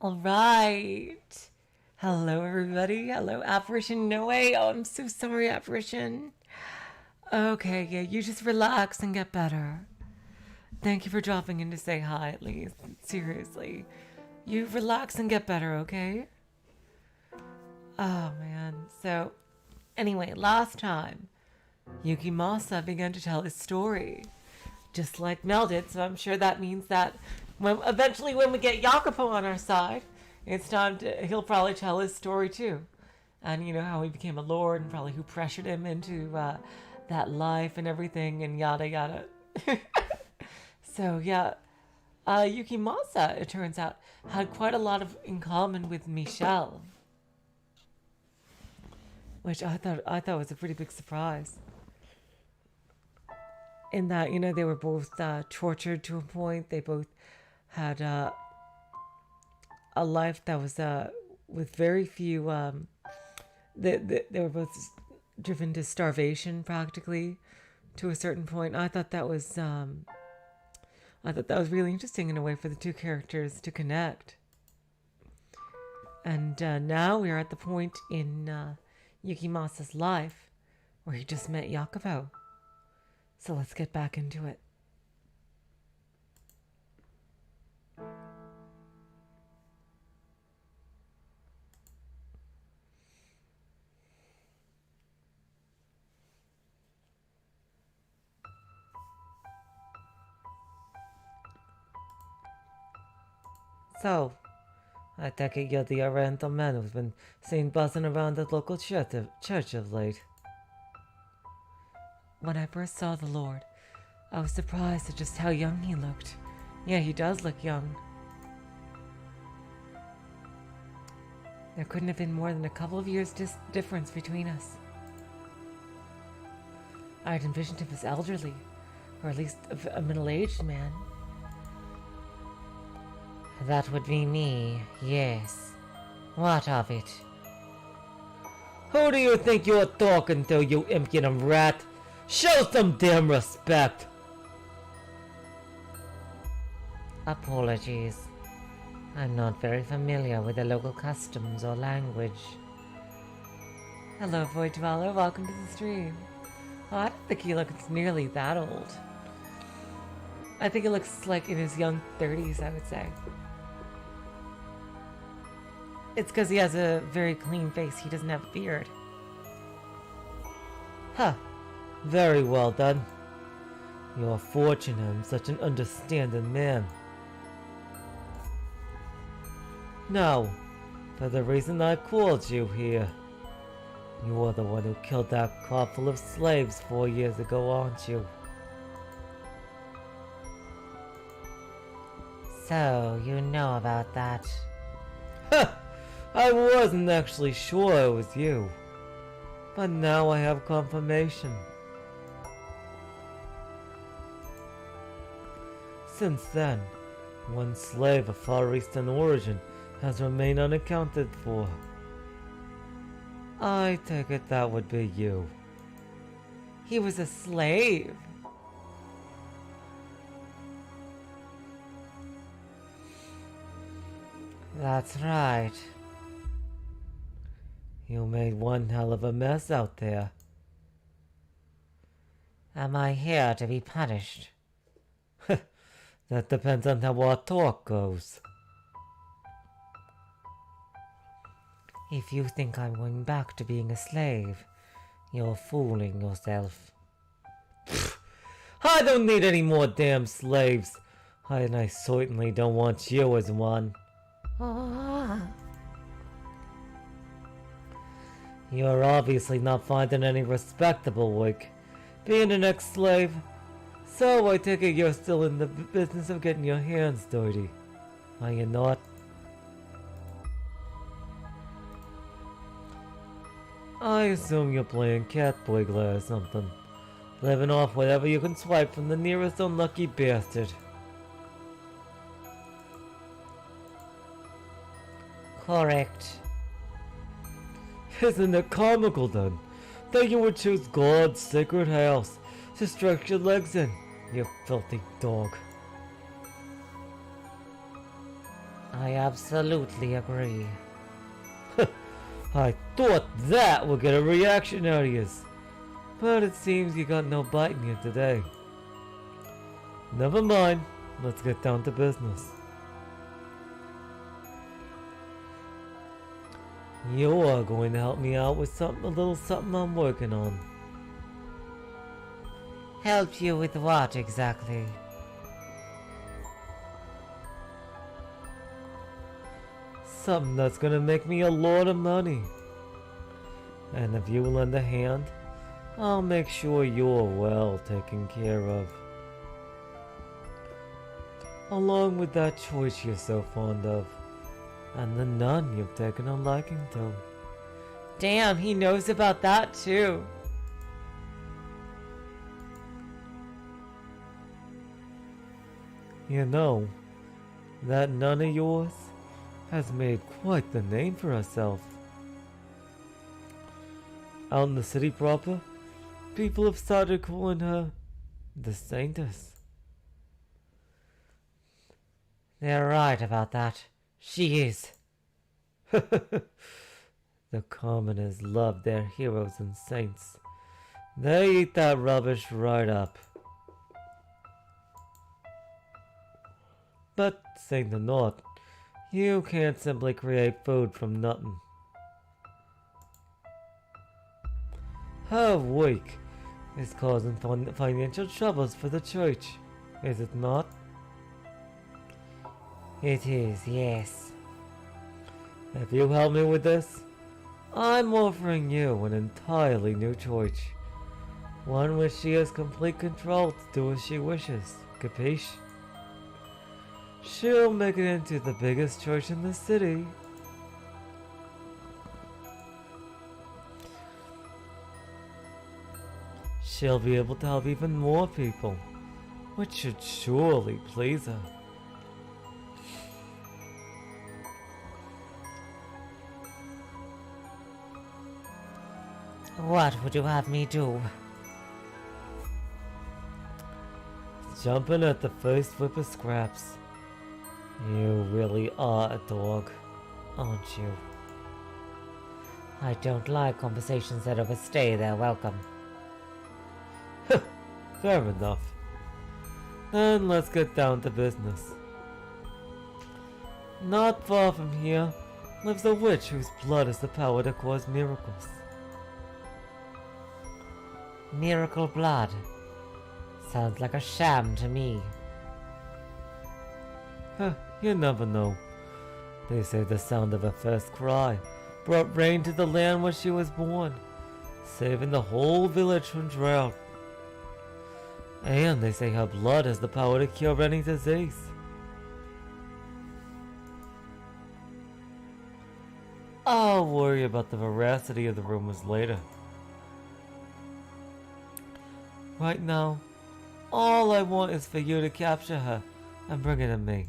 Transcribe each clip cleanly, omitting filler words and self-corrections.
All right. Hello, everybody. Hello, Apparition. No way. Oh, I'm so sorry, Apparition. Okay, yeah, you just relax and get better. Thank you for dropping in to say hi, at least. Seriously. You relax and get better, okay? Oh, man. So, anyway, last time, Yukimasa began to tell his story. Just like Mel did, so I'm sure that means that eventually when we get Jacopo on our side, it's time to, he'll probably tell his story too. And you know how he became a lord and probably who pressured him into that life and everything and yada yada. So yeah, Yukimasa, it turns out, had quite a lot in common with Michelle. Which I thought was a pretty big surprise. In that, you know, they were both tortured to a point. They both had a life that was with very few. They were both driven to starvation practically, to a certain point. I thought that was really interesting in a way for the two characters to connect. And now we are at the point in Yukimasa's life where he just met Jacopo. So let's get back into it. So, I take it you're the Oriental man who's been seen buzzing around the local church of late. When I first saw the Lord, I was surprised at just how young he looked. Yeah, he does look young. There couldn't have been more than a couple of years difference between us. I had envisioned him as elderly, or at least a middle-aged man. That would be me, yes. What of it? Who do you think you're talking to, you impudent rat? Show some damn respect! Apologies. I'm not very familiar with the local customs or language. Hello, Void Dweller. Welcome to the stream. Oh, I don't think he looks nearly that old. I think he looks like in his young 30s, I would say. It's because he has a very clean face. He doesn't have a beard. Huh. Very well done. You're fortunate I'm such an understanding man. Now, for the reason I called you here. You are the one who killed that crop full of slaves 4 years ago, aren't you? So, you know about that? Huh! I wasn't actually sure it was you. But now I have confirmation. Since then, one slave of Far Eastern origin has remained unaccounted for. I take it that would be you. He was a slave? That's right. You made one hell of a mess out there. Am I here to be punished? That depends on how our talk goes. If you think I'm going back to being a slave, you're fooling yourself. I don't need any more damn slaves. And I certainly don't want you as one. You're obviously not finding any respectable work, being an ex-slave. So I take it you're still in the business of getting your hands dirty. Are you not? I assume you're playing cat burglar or something. Living off whatever you can swipe from the nearest unlucky bastard. Correct. Isn't it comical then, that you would choose God's sacred house to stretch your legs in, you filthy dog? I absolutely agree. I thought that would get a reaction out of you, but it seems you got no bite in you today. Never mind, let's get down to business. You're going to help me out with a little something I'm working on. Help you with what exactly? Something that's gonna make me a lot of money. And if you lend a hand, I'll make sure you're well taken care of. Along with that choice you're so fond of, and the nun you've taken a liking to. Damn, he knows about that too. You know, that nun of yours has made quite the name for herself. Out in the city proper, people have started calling her the Saintess. They're right about that. She is. The commoners love their heroes and saints. They eat that rubbish right up. But, saying the not, you can't simply create food from nothing. Her week is causing financial troubles for the church, is it not? It is, yes. If you help me with this, I'm offering you an entirely new church. One which she has complete control to do as she wishes, capiche? She'll make it into the biggest church in the city. She'll be able to help even more people, which should surely please her. What would you have me do? Jumping at the first whip of scraps. You really are a dog, aren't you? I don't like conversations that overstay their welcome. Fair enough. Then let's get down to business. Not far from here lives a witch whose blood has the power to cause miracles. Miracle blood. Sounds like a sham to me. You never know. They say the sound of her first cry brought rain to the land where she was born, saving the whole village from drought. And they say her blood has the power to cure any disease. I'll worry about the veracity of the rumors later. Right now, all I want is for you to capture her and bring her to me.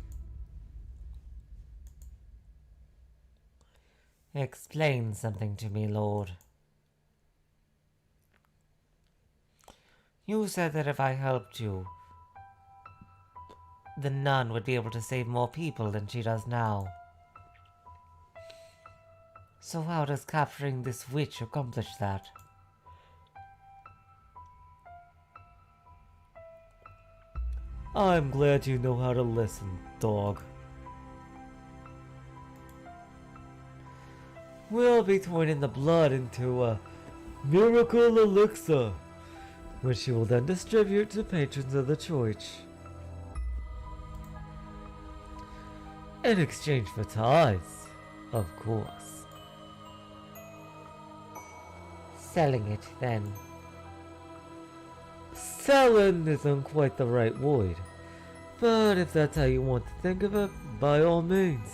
Explain something to me, Lord. You said that if I helped you, the nun would be able to save more people than she does now. So how does capturing this witch accomplish that? I'm glad you know how to listen, dog. We'll be turning the blood into a miracle elixir, which she will then distribute to patrons of the church. In exchange for tithes, of course. Selling it, then. Selling isn't quite the right word, but if that's how you want to think of it, by all means.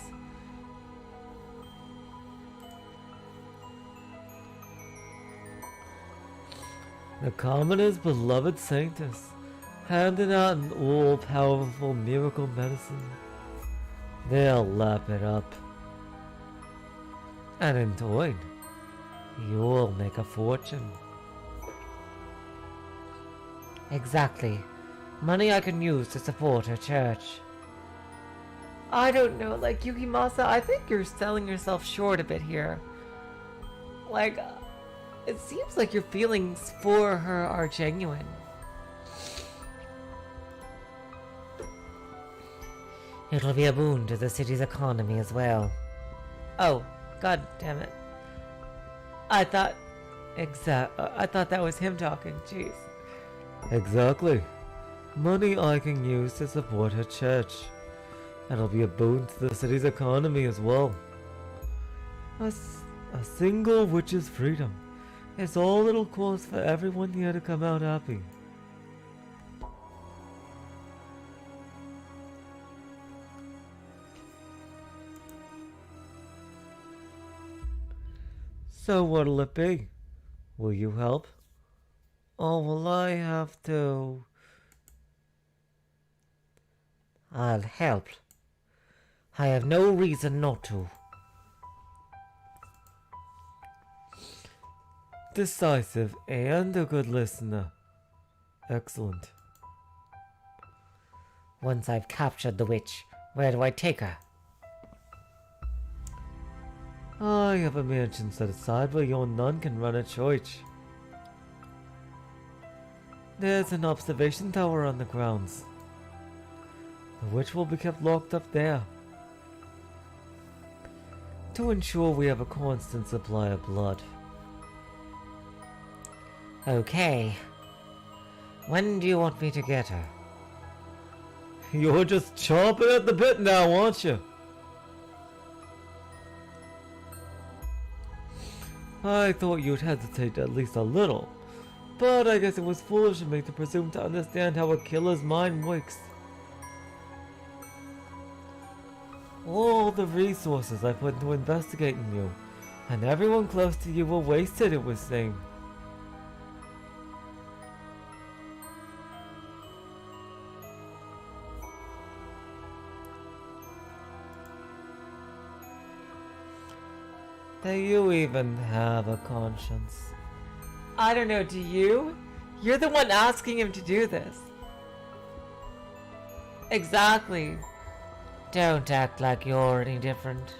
The commoner's beloved saintess, handing out an all-powerful miracle medicine. They'll lap it up. And in turn, you'll make a fortune. Exactly. Money I can use to support her church. I don't know, like, Yukimasa, I think you're selling yourself short a bit here. Like, it seems like your feelings for her are genuine. It'll be a boon to the city's economy as well. Oh, god damn it. I thought that was him talking, jeez. Exactly. Money I can use to support her church. It'll be a boon to the city's economy as well. A single witch's freedom is all it'll cost for everyone here to come out happy. So what'll it be? Will you help? Or will I have to? I'll help. I have no reason not to. Decisive and a good listener. Excellent. Once I've captured the witch, where do I take her? I have a mansion set aside where your nun can run a church. There's an observation tower on the grounds. The witch will be kept locked up there to ensure we have a constant supply of blood. Okay. When do you want me to get her? You're just chomping at the bit now, aren't you? I thought you'd hesitate at least a little, but I guess it was foolish of me to presume to understand how a killer's mind works. All the resources I put into investigating you, and everyone close to you were wasted, it would seem. Do you even have a conscience? I don't know, do you? You're the one asking him to do this. Exactly. Don't act like you're any different.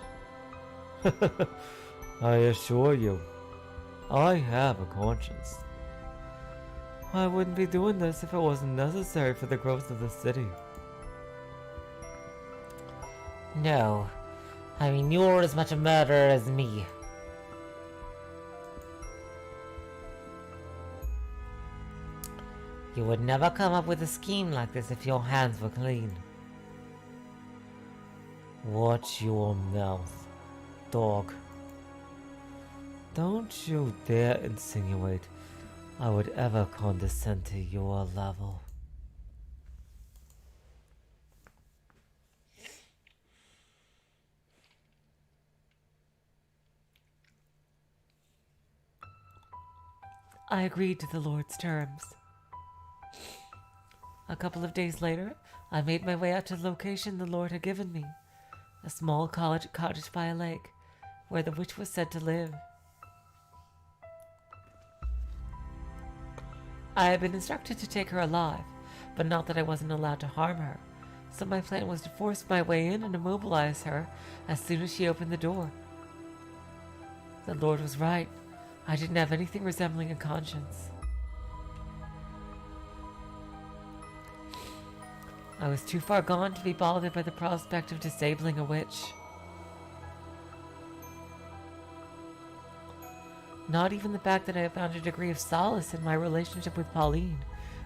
I assure you, I have a conscience. I wouldn't be doing this if it wasn't necessary for the growth of the city. No. I mean, you're as much a murderer as me. You would never come up with a scheme like this if your hands were clean. Watch your mouth, dog. Don't you dare insinuate I would ever condescend to your level. I agreed to the Lord's terms. A couple of days later, I made my way out to the location the Lord had given me, a small cottage by a lake, where the witch was said to live. I had been instructed to take her alive, but not that I wasn't allowed to harm her, so my plan was to force my way in and immobilize her as soon as she opened the door. The Lord was right. I didn't have anything resembling a conscience. I was too far gone to be bothered by the prospect of disabling a witch. Not even the fact that I had found a degree of solace in my relationship with Pauline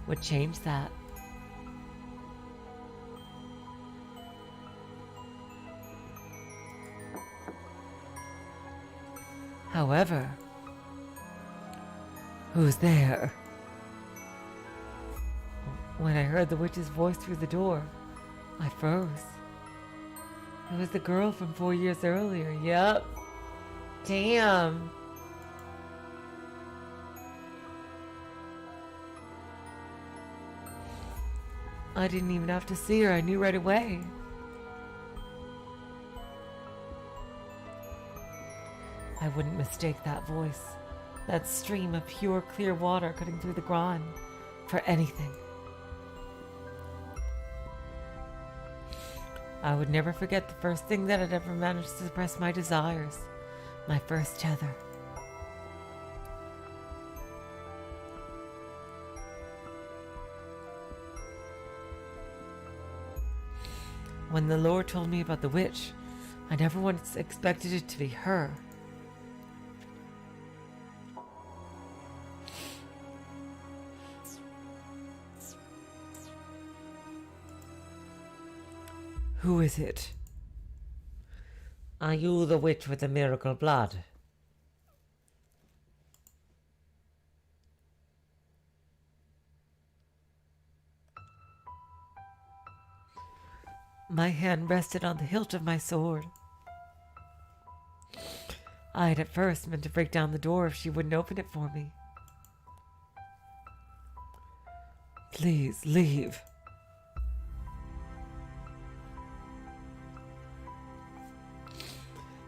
would change that. However, who's there? When I heard the witch's voice through the door, I froze. It was the girl from 4 years earlier. Yep. Damn. I didn't even have to see her. I knew right away. I wouldn't mistake that voice, that stream of pure, clear water cutting through the ground, for anything. I would never forget the first thing that had ever managed to suppress my desires. My first tether. When the Lord told me about the witch, I never once expected it to be her. Who is it? Are you the witch with the miracle blood? My hand rested on the hilt of my sword. I had at first meant to break down the door if she wouldn't open it for me. Please, leave.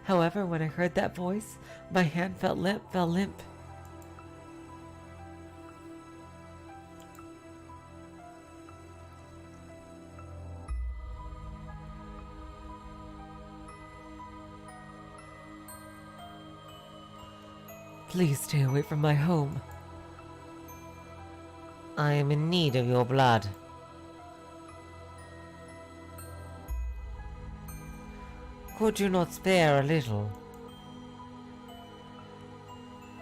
However, when I heard that voice, my hand fell limp. Please stay away from my home. I am in need of your blood. Could you not spare a little?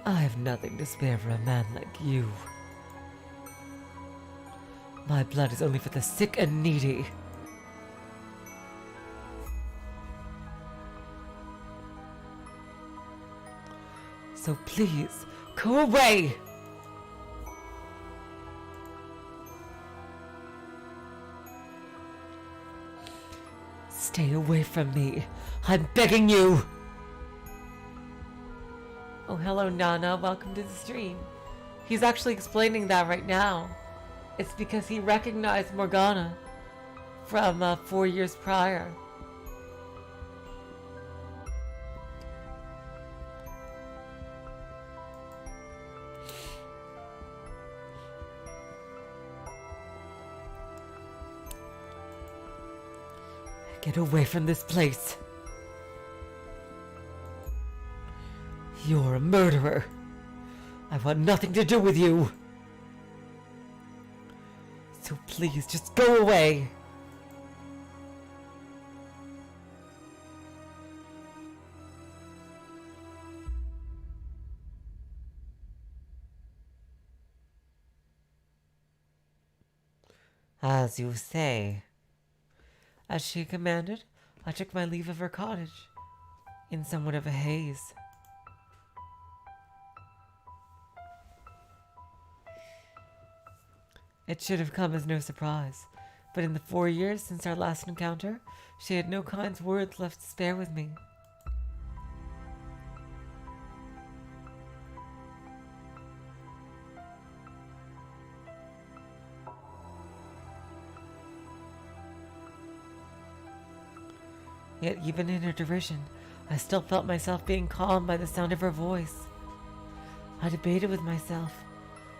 I have nothing to spare for a man like you. My blood is only for the sick and needy. So please, go away! Stay away from me. I'm begging you! Oh, hello, Nana. Welcome to the stream. He's actually explaining that right now. It's because he recognized Morgana from 4 years prior. Get away from this place. You're a murderer. I want nothing to do with you. So please, just go away. As you say. As she commanded, I took my leave of her cottage, in somewhat of a haze. It should have come as no surprise, but in the 4 years since our last encounter, she had no kind words left to spare with me. Yet even in her derision, I still felt myself being calmed by the sound of her voice. I debated with myself,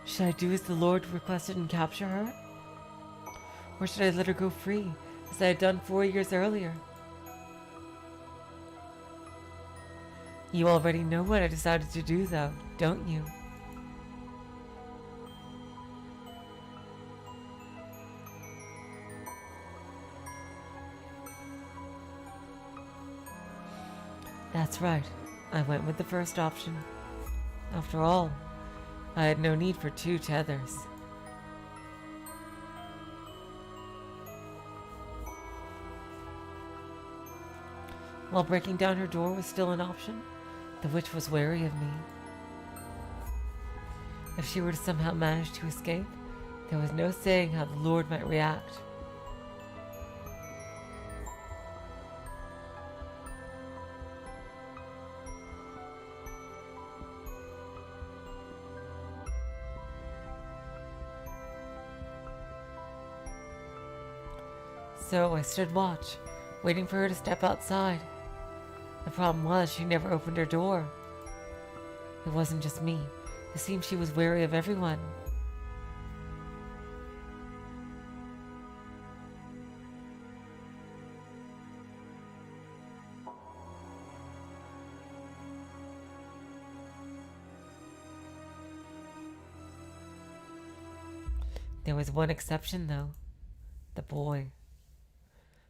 should I do as the Lord requested and capture her? Or should I let her go free, as I had done 4 years earlier? You already know what I decided to do, though, don't you? That's right. I went with the first option. After all, I had no need for 2 tethers. While breaking down her door was still an option, the witch was wary of me. If she were to somehow manage to escape, there was no saying how the Lord might react. So I stood watch, waiting for her to step outside. The problem was she never opened her door. It wasn't just me. It seemed she was wary of everyone. There was one exception, though. The boy.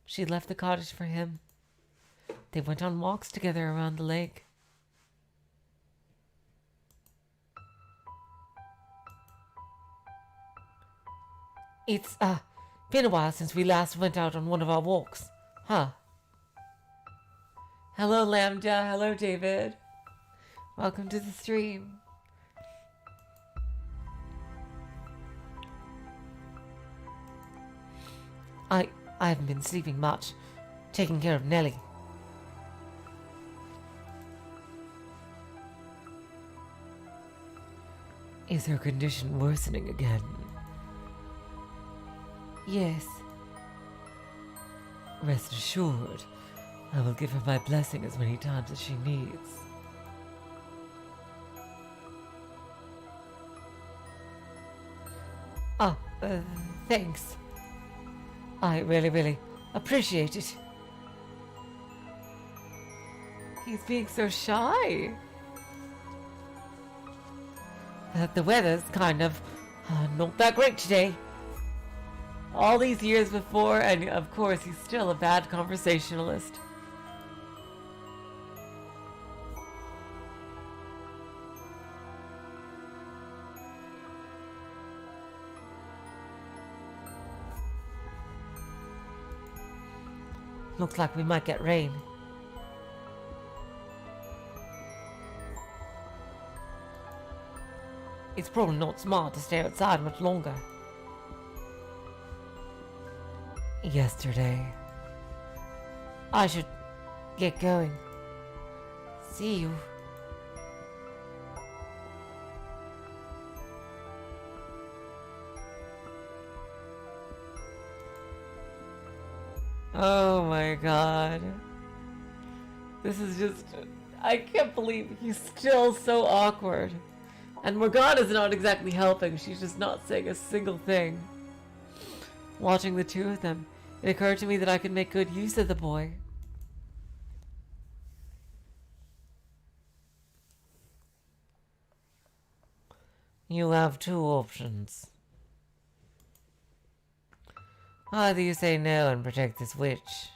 She left the cottage for him. They went on walks together around the lake. It's, been a while since we last went out on one of our walks. Huh? Hello, Lambda. Hello, David. Welcome to the stream. I haven't been sleeping much. Taking care of Nellie. Is her condition worsening again? Yes. Rest assured, I will give her my blessing as many times as she needs. Thanks. I really appreciate it. He's being so shy. The weather's kind of not that great today. All these years before, and of course he's still a bad conversationalist. Looks like we might get rain. It's probably not smart to stay outside much longer. Yesterday. I should get going. See you. Oh my god. This is just... I can't believe he's still so awkward. And Morgana's not exactly helping. She's just not saying a single thing. Watching the two of them, it occurred to me that I could make good use of the boy. You have two options. Either you say no and protect this witch.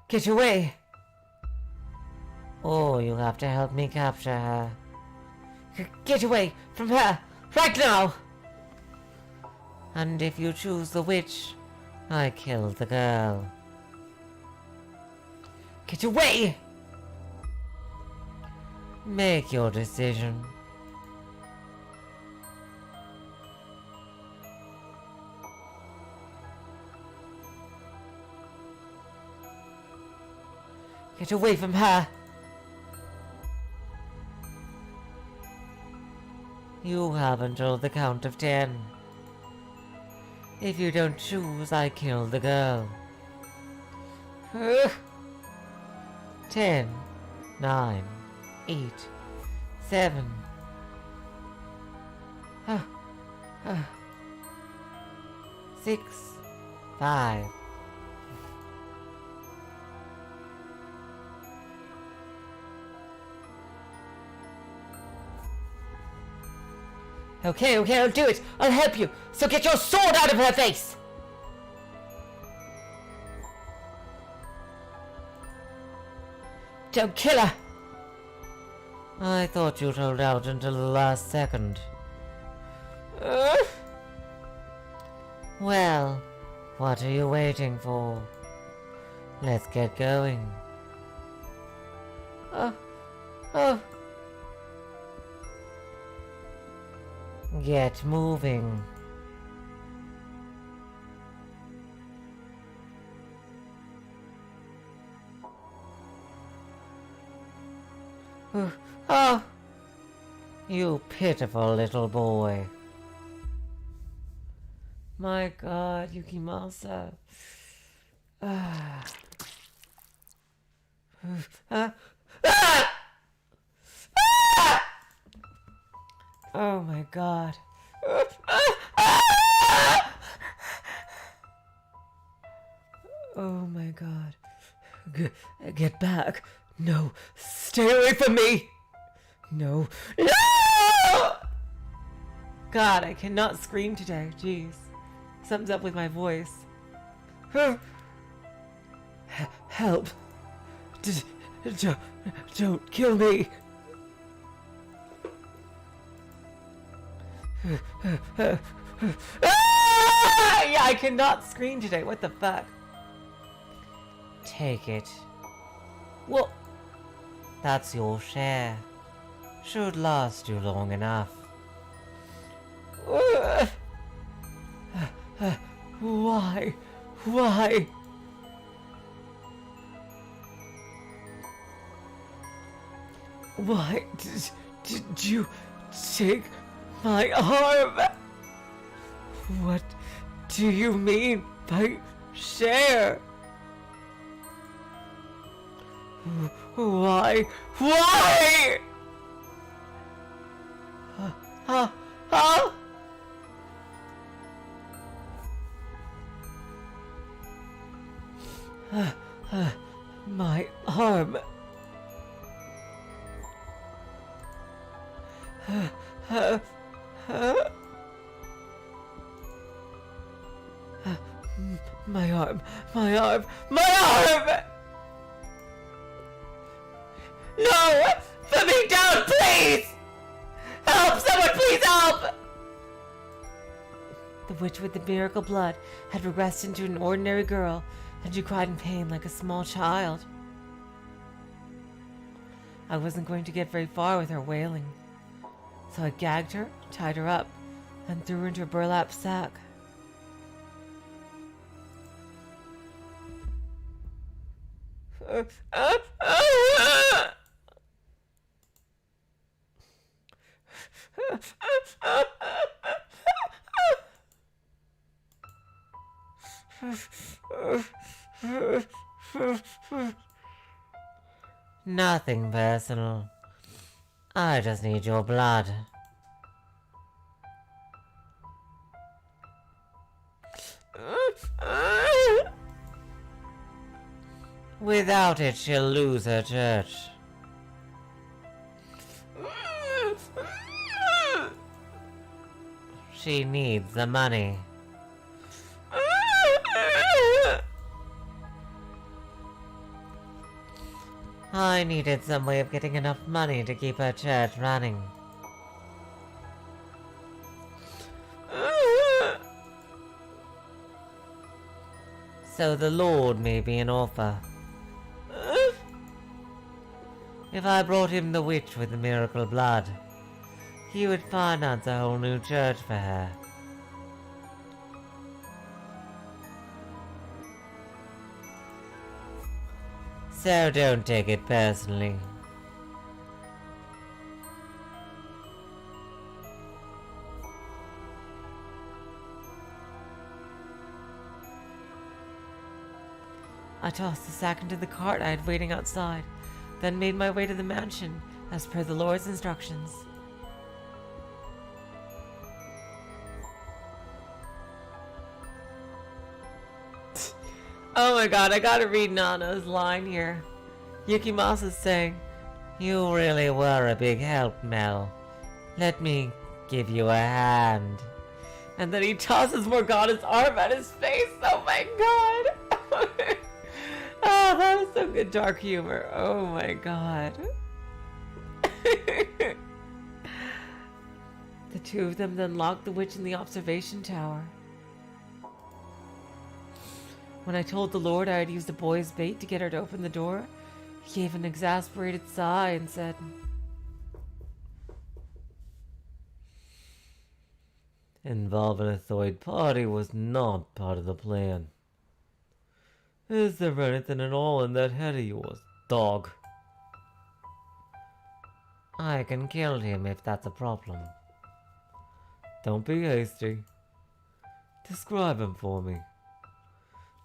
Get away! Or you have to help me capture her. Get away from her! Right now! And if you choose the witch, I kill the girl. Get away! Make your decision. Get away from her! You have until the count of 10. If you don't choose, I kill the girl. 10, 9, 8, 7. 6, 5. Okay, I'll do it. I'll help you. So get your sword out of her face! Don't kill her! I thought you'd hold out until the last second. Well, what are you waiting for? Let's get going. Get moving. Oh, you pitiful little boy. My God, Yukimasa. Oh my God. Oh my god. Get back. No. Stay away from me. No. No! God, I cannot scream today. Jeez. Something's up with my voice. Help. Don't kill me. Yeah, I cannot scream today. What the fuck? Take it. Well, That's your share. Should last you long enough. why? Why? Why did you take my arm? What do you mean by share? Why? Why? Huh? My arm. My arm. My arm. My arm! No! Put me down, please! Help! Someone please help! The witch with the miracle blood had regressed into an ordinary girl, and she cried in pain like a small child. I wasn't going to get very far with her wailing, so I gagged her, tied her up, and threw her into a burlap sack. Nothing personal. I just need your blood. Without it, she'll lose her church. She needs the money. I needed some way of getting enough money to keep her church running. So the Lord made me an offer. If I brought him the witch with the miracle blood, he would finance a whole new church for her. So don't take it personally. I tossed the sack into the cart I had waiting outside, then made my way to the mansion as per the Lord's instructions. Oh my god, I gotta read Nana's line here. Yukimasa's saying, You really were a big help, Mel. Let me give you a hand. and then he tosses Morgana's arm at his face. Oh my god. Oh, that was some good dark humor. Oh my god. The two of them then locked the witch in the observation tower. When I told the Lord I had used a boy's bait to get her to open the door, he gave an exasperated sigh and said, Involving a third party was not part of the plan. Is there anything at all in that head of yours, dog? I can kill him if that's a problem. Don't be hasty. Describe him for me.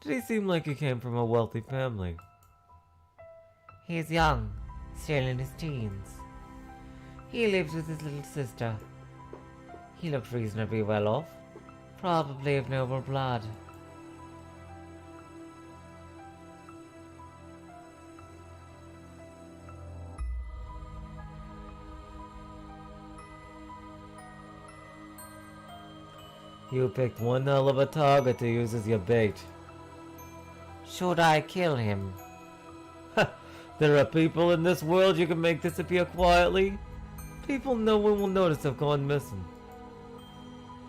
Did he seem like he came from a wealthy family? He's young, still in his teens. He lives with his little sister. He looked reasonably well off, probably of noble blood. You picked one hell of a target to use as your bait. Should I kill him? There are people in this world you can make disappear quietly. People no one will notice have gone missing.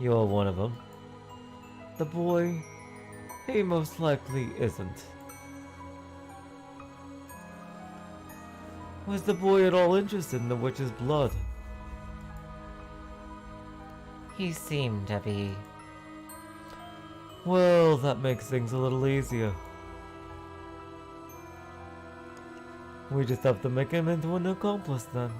You're one of them. The boy, he most likely isn't. Was the boy at all interested in the witch's blood? He seemed to be. Well, that makes things a little easier. We just have to make him into an accomplice then.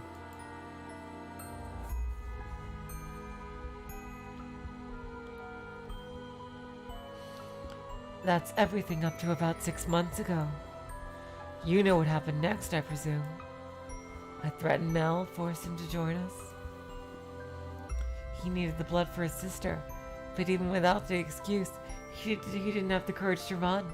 That's everything up to about 6 months ago. You know what happened next, I presume. I threatened Mel, forced him to join us. He needed the blood for his sister, but even without the excuse, he didn't have the courage to run.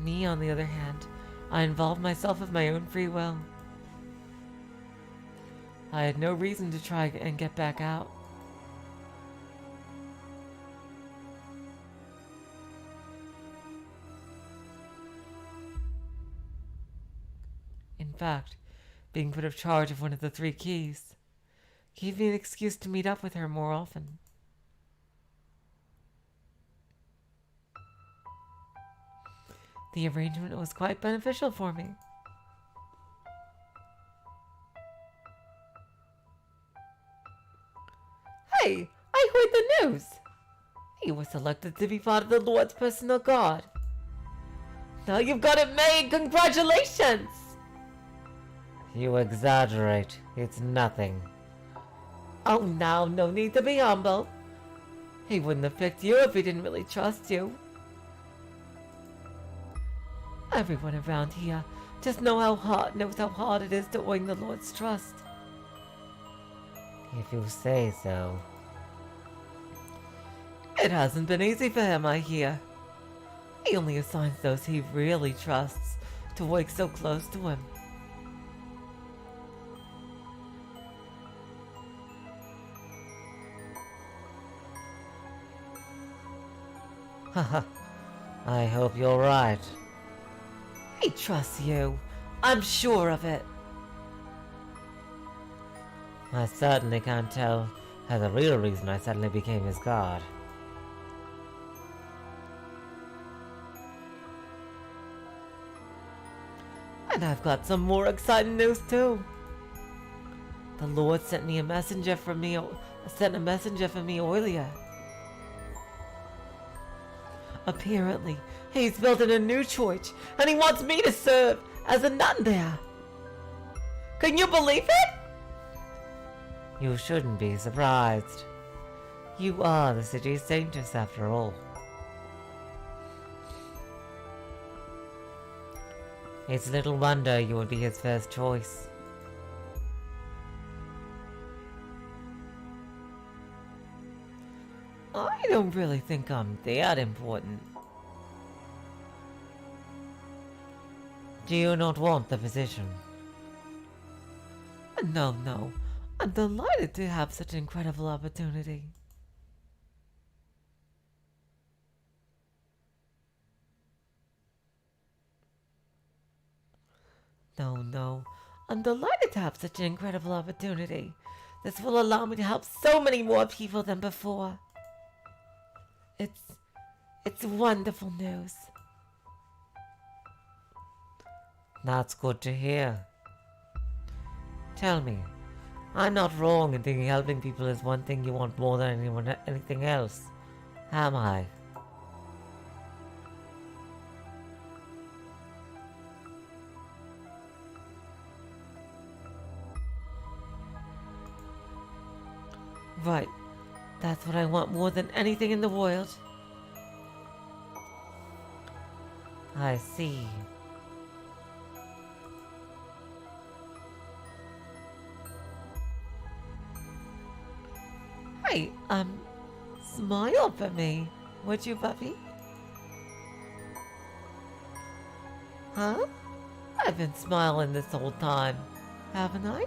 Me, on the other hand, I involved myself of my own free will. I had no reason to try and get back out. In fact, being put in charge of one of the 3 keys gave me an excuse to meet up with her more often. The arrangement was quite beneficial for me. Hey, I heard the news. He was selected to be part of the Lord's personal guard. Now you've got it made. Congratulations! You exaggerate. It's nothing. Oh, now, no need to be humble. He wouldn't have picked you if he didn't really trust you. Everyone around here just knows how hard it is to win the Lord's trust. If you say so. It hasn't been easy for him, I hear. He only assigns those he really trusts to work so close to him. Haha. I hope you're right. He trusts you. I'm sure of it. I certainly can't tell her the real reason I suddenly became his guard. And I've got some more exciting news too. The Lord sent a messenger for me earlier. Apparently, he's building a new church, and he wants me to serve as a nun there. Can you believe it? You shouldn't be surprised. You are the city's saintess after all. It's little wonder you would be his first choice. I don't really think I'm that important. Do you not want the position? No. I'm delighted to have such an incredible opportunity. No. I'm delighted to have such an incredible opportunity. This will allow me to help so many more people than before. It's wonderful news. That's good to hear. Tell me, I'm not wrong in thinking helping people is one thing you want more than anything else, am I? Right. That's what I want more than anything in the world. I see. Hey, smile for me, would you, Buffy? Huh? I've been smiling this whole time, haven't I?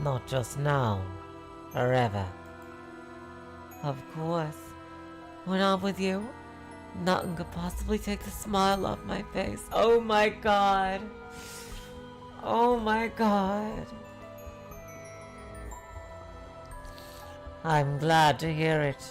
Not just now, forever. Of course. When I'm with you, nothing could possibly take the smile off my face. Oh my god. Oh my god. I'm glad to hear it.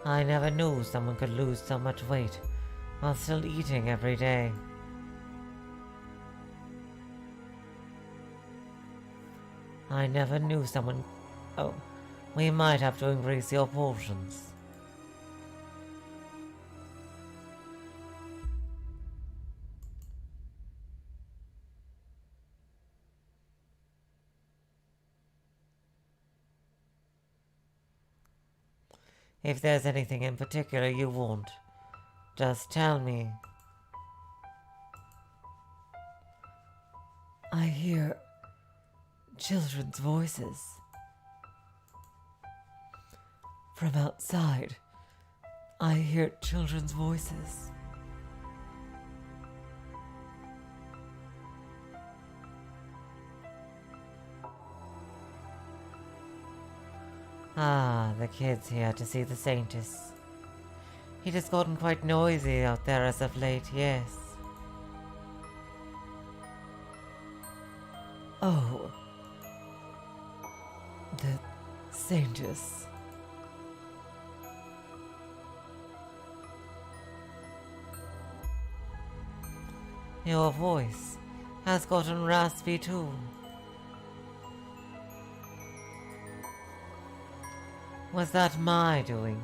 I never knew someone could lose so much weight while still eating every day. I never knew someone... Oh, we might have to increase your portions. If there's anything in particular you want, just tell me. I hear children's voices from outside. I hear children's voices. Ah, the kid's here to see the Saintess. It has gotten quite noisy out there as of late, yes. Oh, the Saintess. Your voice has gotten raspy too. Was that my doing?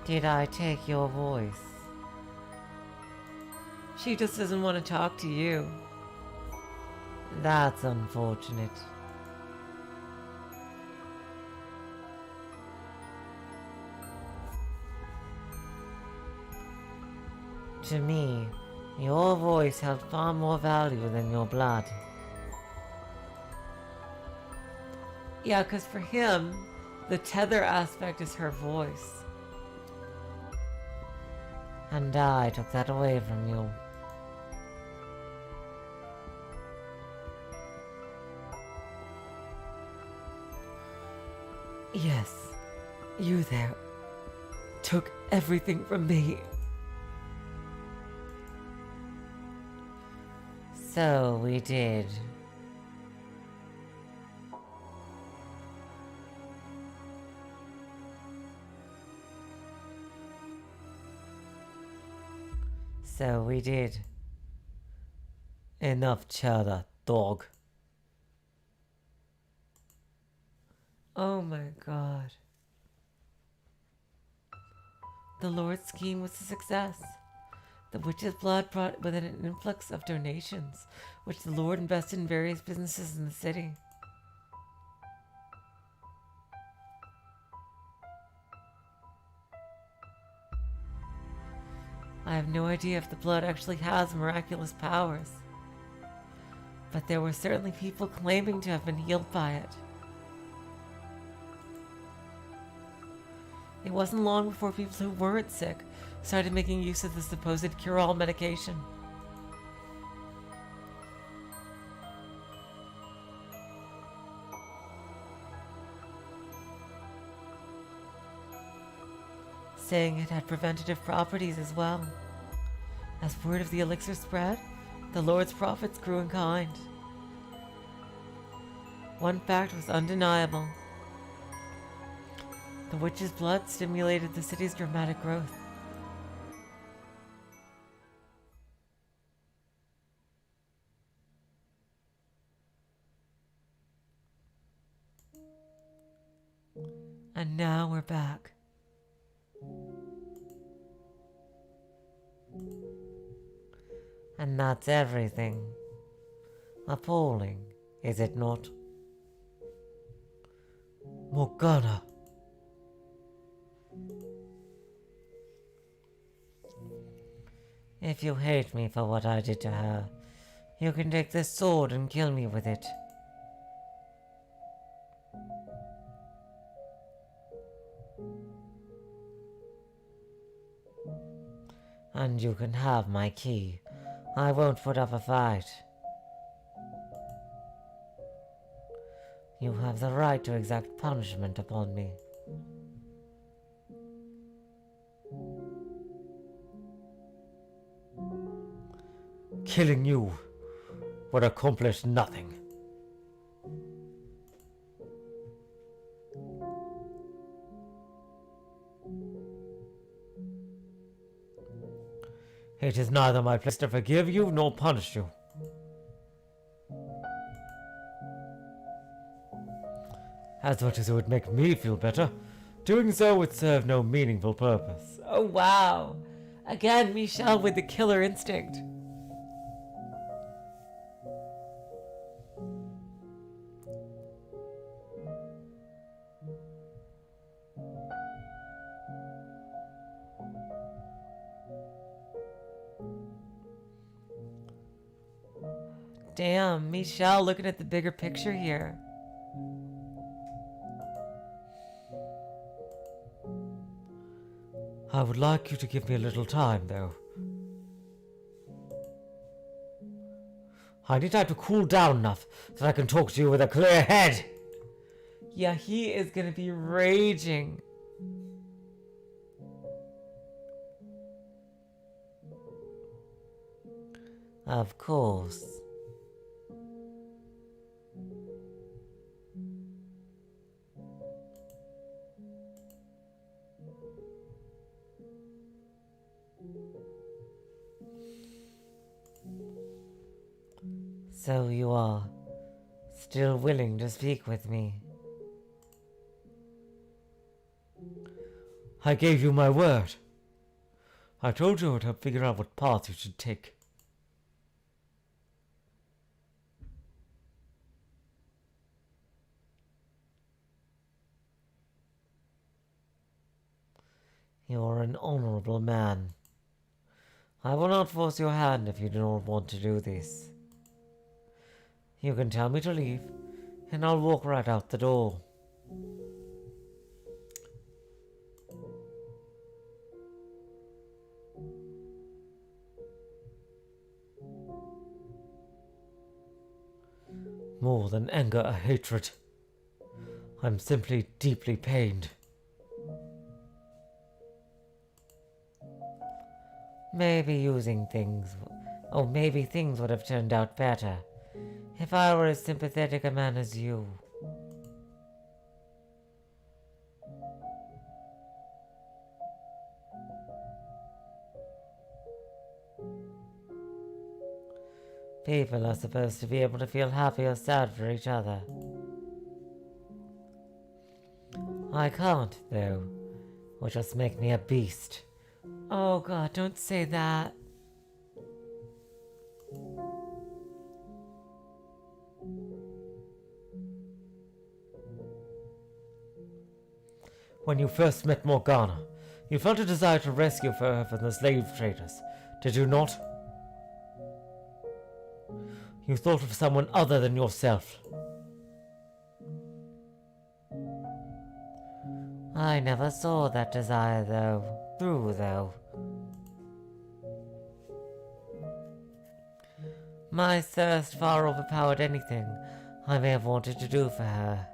Did I take your voice? She just doesn't want to talk to you. That's unfortunate. To me, your voice held far more value than your blood. Yeah, because for him, the tether aspect is her voice. And I took that away from you. Yes, you there took everything from me. So we did. So we did. Enough chatter, dog. Oh my god. The Lord's scheme was a success. The witch's blood brought with it an influx of donations, which the Lord invested in various businesses in the city. I have no idea if the blood actually has miraculous powers, but there were certainly people claiming to have been healed by it. It wasn't long before people who weren't sick started making use of the supposed cure-all medication. Saying it had preventative properties as well. As word of the elixir spread, the Lord's prophets grew in kind. One fact was undeniable. The witch's blood stimulated the city's dramatic growth. And now we're back. And that's everything. Appalling, is it not? Morgana. If you hate me for what I did to her, you can take this sword and kill me with it. And you can have my key. I won't put up a fight. You have the right to exact punishment upon me. Killing you would accomplish nothing. It is neither my place to forgive you nor punish you. As much as it would make me feel better, doing so would serve no meaningful purpose. Oh, wow. Again, Michelle with the killer instinct. Damn, Michelle looking at the bigger picture here. I would like you to give me a little time, though. I need time to cool down enough so I can talk to you with a clear head. Yeah, he is gonna be raging. Of course. So you are still willing to speak with me? I gave you my word. I told you I would help figure out what path you should take. You are an honorable man. I will not force your hand if you do not want to do this. You can tell me to leave, and I'll walk right out the door. More than anger or hatred, I'm simply deeply pained. Maybe maybe things would have turned out better if I were as sympathetic a man as you. People are supposed to be able to feel happy or sad for each other. I can't, though, which just make me a beast. Oh god, don't say that. When you first met Morgana, you felt a desire to rescue her from the slave traders, did you not? You thought of someone other than yourself. I never saw that desire, through. My thirst far overpowered anything I may have wanted to do for her.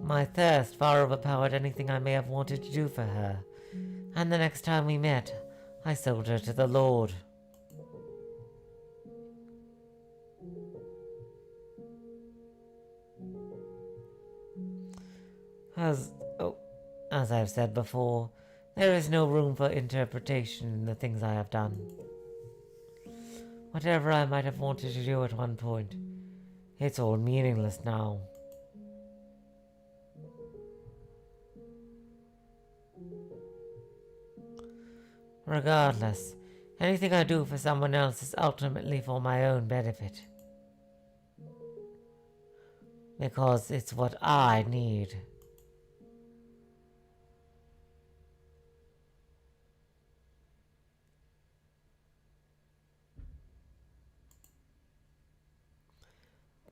My thirst far overpowered anything I may have wanted to do for her, and the next time we met, I sold her to the Lord. As I've said before, there is no room for interpretation in the things I have done. Whatever I might have wanted to do at one point, It's all meaningless now. Regardless, anything I do for someone else is ultimately for my own benefit. Because it's what I need.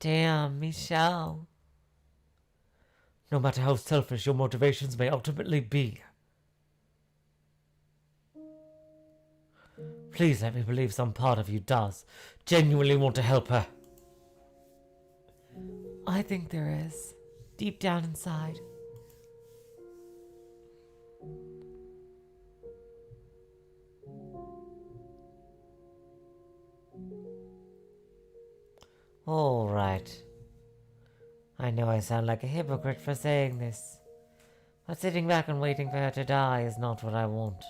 Damn, Michelle. No matter how selfish your motivations may ultimately be, please let me believe some part of you does genuinely want to help her. I think there is, deep down inside. All right. I know I sound like a hypocrite for saying this, but sitting back and waiting for her to die is not what I want.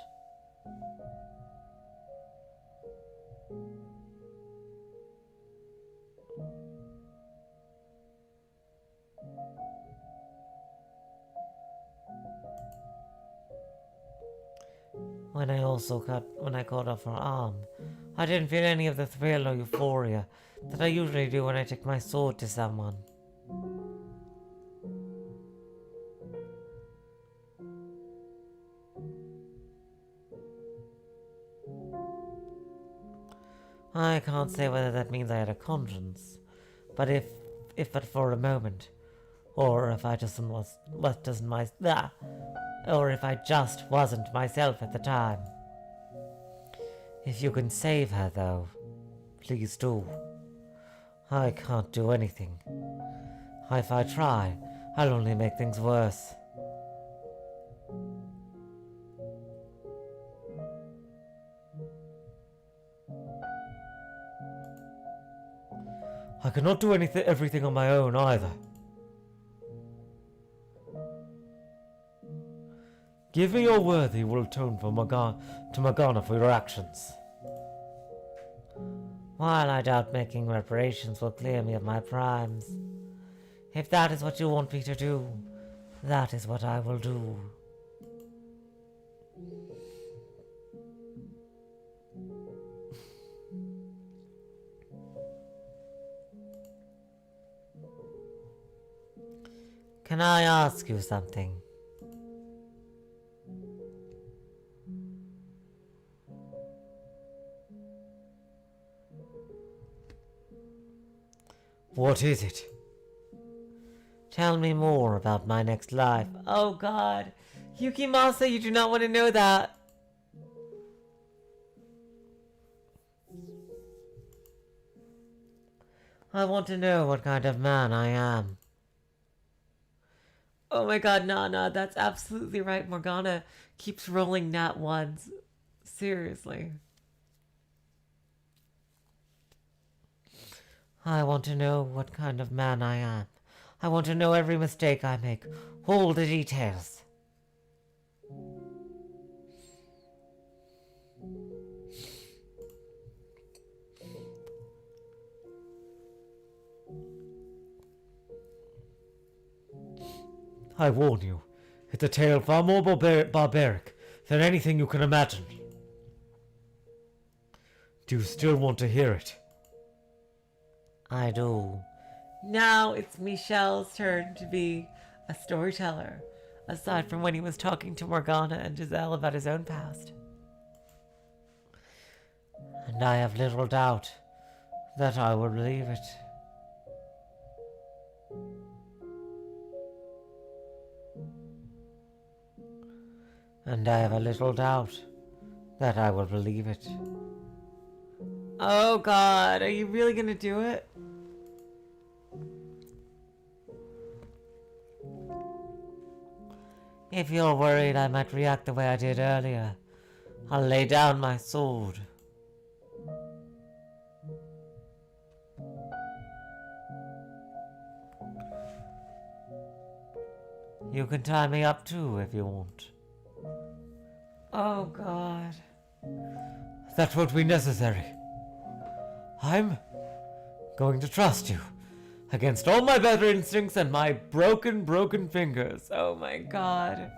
When I cut off her arm, I didn't feel any of the thrill or euphoria that I usually do when I take my sword to someone. I can't say whether that means I had a conscience, but if but for a moment, or if I just wasn't myself at the time. If you can save her, though, please do. I can't do anything. If I try, I'll only make things worse. I cannot do everything on my own either. Give me your word that you will atone to Morgana for your actions. While I doubt making reparations will clear me of my crimes, if that is what you want me to do, that is what I will do. Can I ask you something? What is it? Tell me more about my next life. Oh God. Yukimasa, you do not want to know that. I want to know what kind of man I am. Oh my God, nah, that's absolutely right. Morgana keeps rolling nat ones. Seriously. I want to know what kind of man I am. I want to know every mistake I make. All the details. I warn you, it's a tale far more barbaric than anything you can imagine. Do you still want to hear it? I do. Now it's Michelle's turn to be a storyteller, aside from when he was talking to Morgana and Giselle about his own past. And I have little doubt that I will believe it. And I have a little doubt that I will believe it. Oh God, are you really gonna do it? If you're worried I might react the way I did earlier, I'll lay down my sword. You can tie me up too if you want. Oh God. That won't be necessary. I'm going to trust you. against all my better instincts and my broken fingers. Oh my god.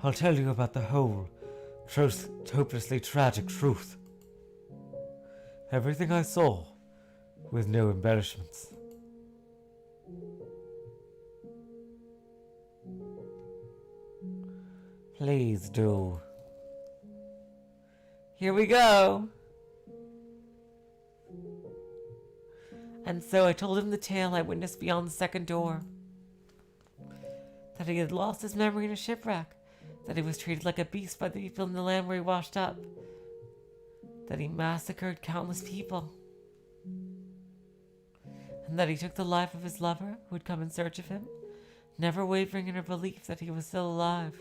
I'll tell you about the whole, hopelessly tragic truth. Everything I saw, with no embellishments. Please do. Here we go. And so I told him the tale I witnessed beyond the second door. That he had lost his memory in a shipwreck. That he was treated like a beast by the people in the land where he washed up. That he massacred countless people. And that he took the life of his lover, who had come in search of him, never wavering in her belief that he was still alive.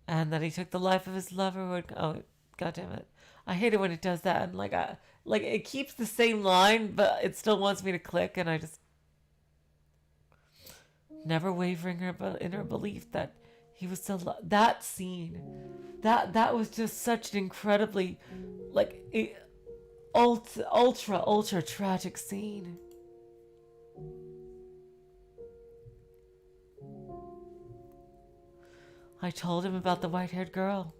And that he took the life of his lover who had... Oh, God damn it. I hate it when it does that. And like it keeps the same line, but it still wants me to click, and I just... Never wavering in her belief that he was still... That scene. That was just such an incredibly... ultra tragic scene. I told him about the white-haired girl.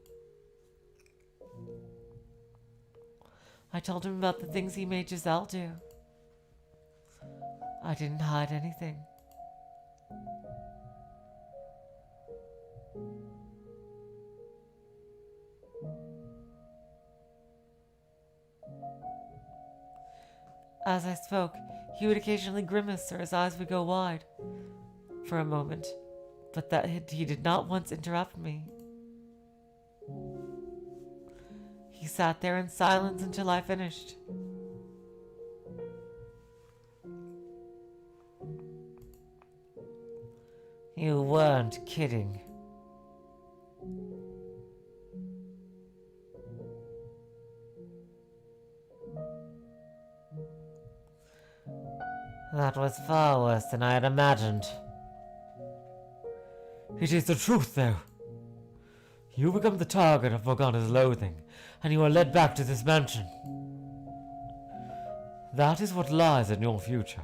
I told him about the things he made Giselle do. I didn't hide anything. As I spoke, he would occasionally grimace or his eyes would go wide for a moment, but that he did not once interrupt me. He sat there in silence until I finished. You weren't kidding. That was far worse than I had imagined. It is the truth, though. You become the target of Morgana's loathing, and you are led back to this mansion. That is what lies in your future.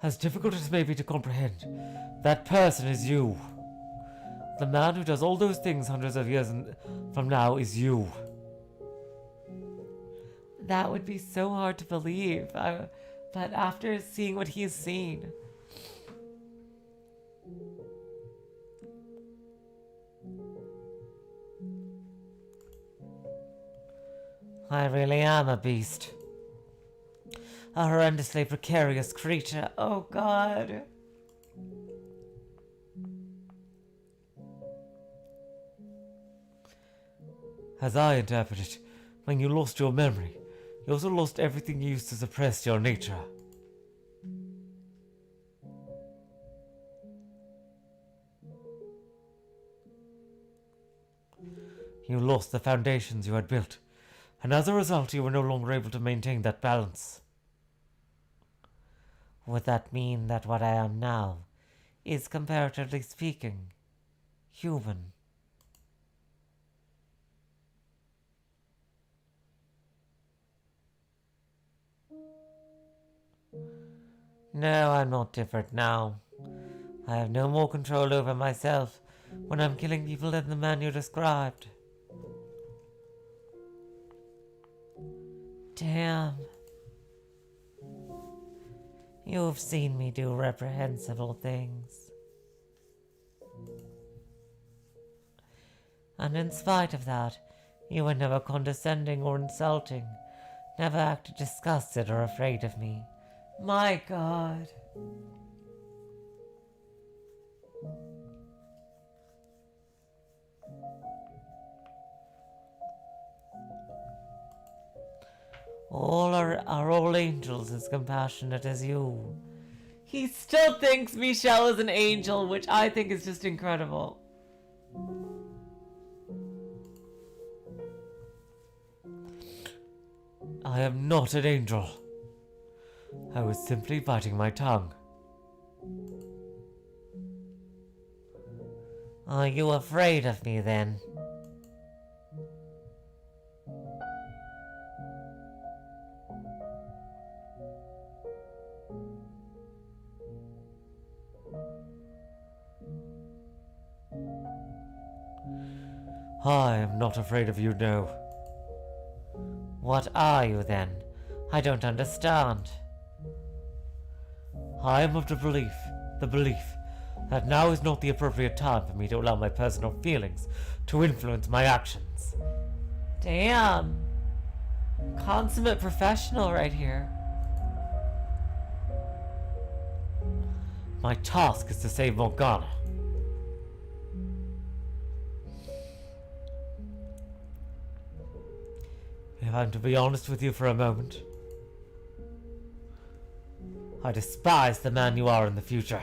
As difficult as it may be to comprehend, that person is you. The man who does all those things hundreds of years from now is you. That would be so hard to believe, but after seeing what he's seen... I really am a beast. A horrendously precarious creature. Oh, God. As I interpret it, when you lost your memory, you also lost everything you used to suppress your nature. You lost the foundations you had built, and as a result you were no longer able to maintain that balance. Would that mean that what I am now is, comparatively speaking, human? No, I'm not different now. I have no more control over myself when I'm killing people than the man you described. Damn. You've seen me do reprehensible things. And in spite of that, you were never condescending or insulting, never acted disgusted or afraid of me. My God. All are all angels as compassionate as you. He still thinks Michelle is an angel, which I think is just incredible. I am not an angel. I was simply biting my tongue. Are you afraid of me then? I am not afraid of you, no. What are you then? I don't understand. I am of the belief that now is not the appropriate time for me to allow my personal feelings to influence my actions. Damn. Consummate professional right here. My task is to save Morgana. If I'm to be honest with you for a moment, I despise the man you are in the future.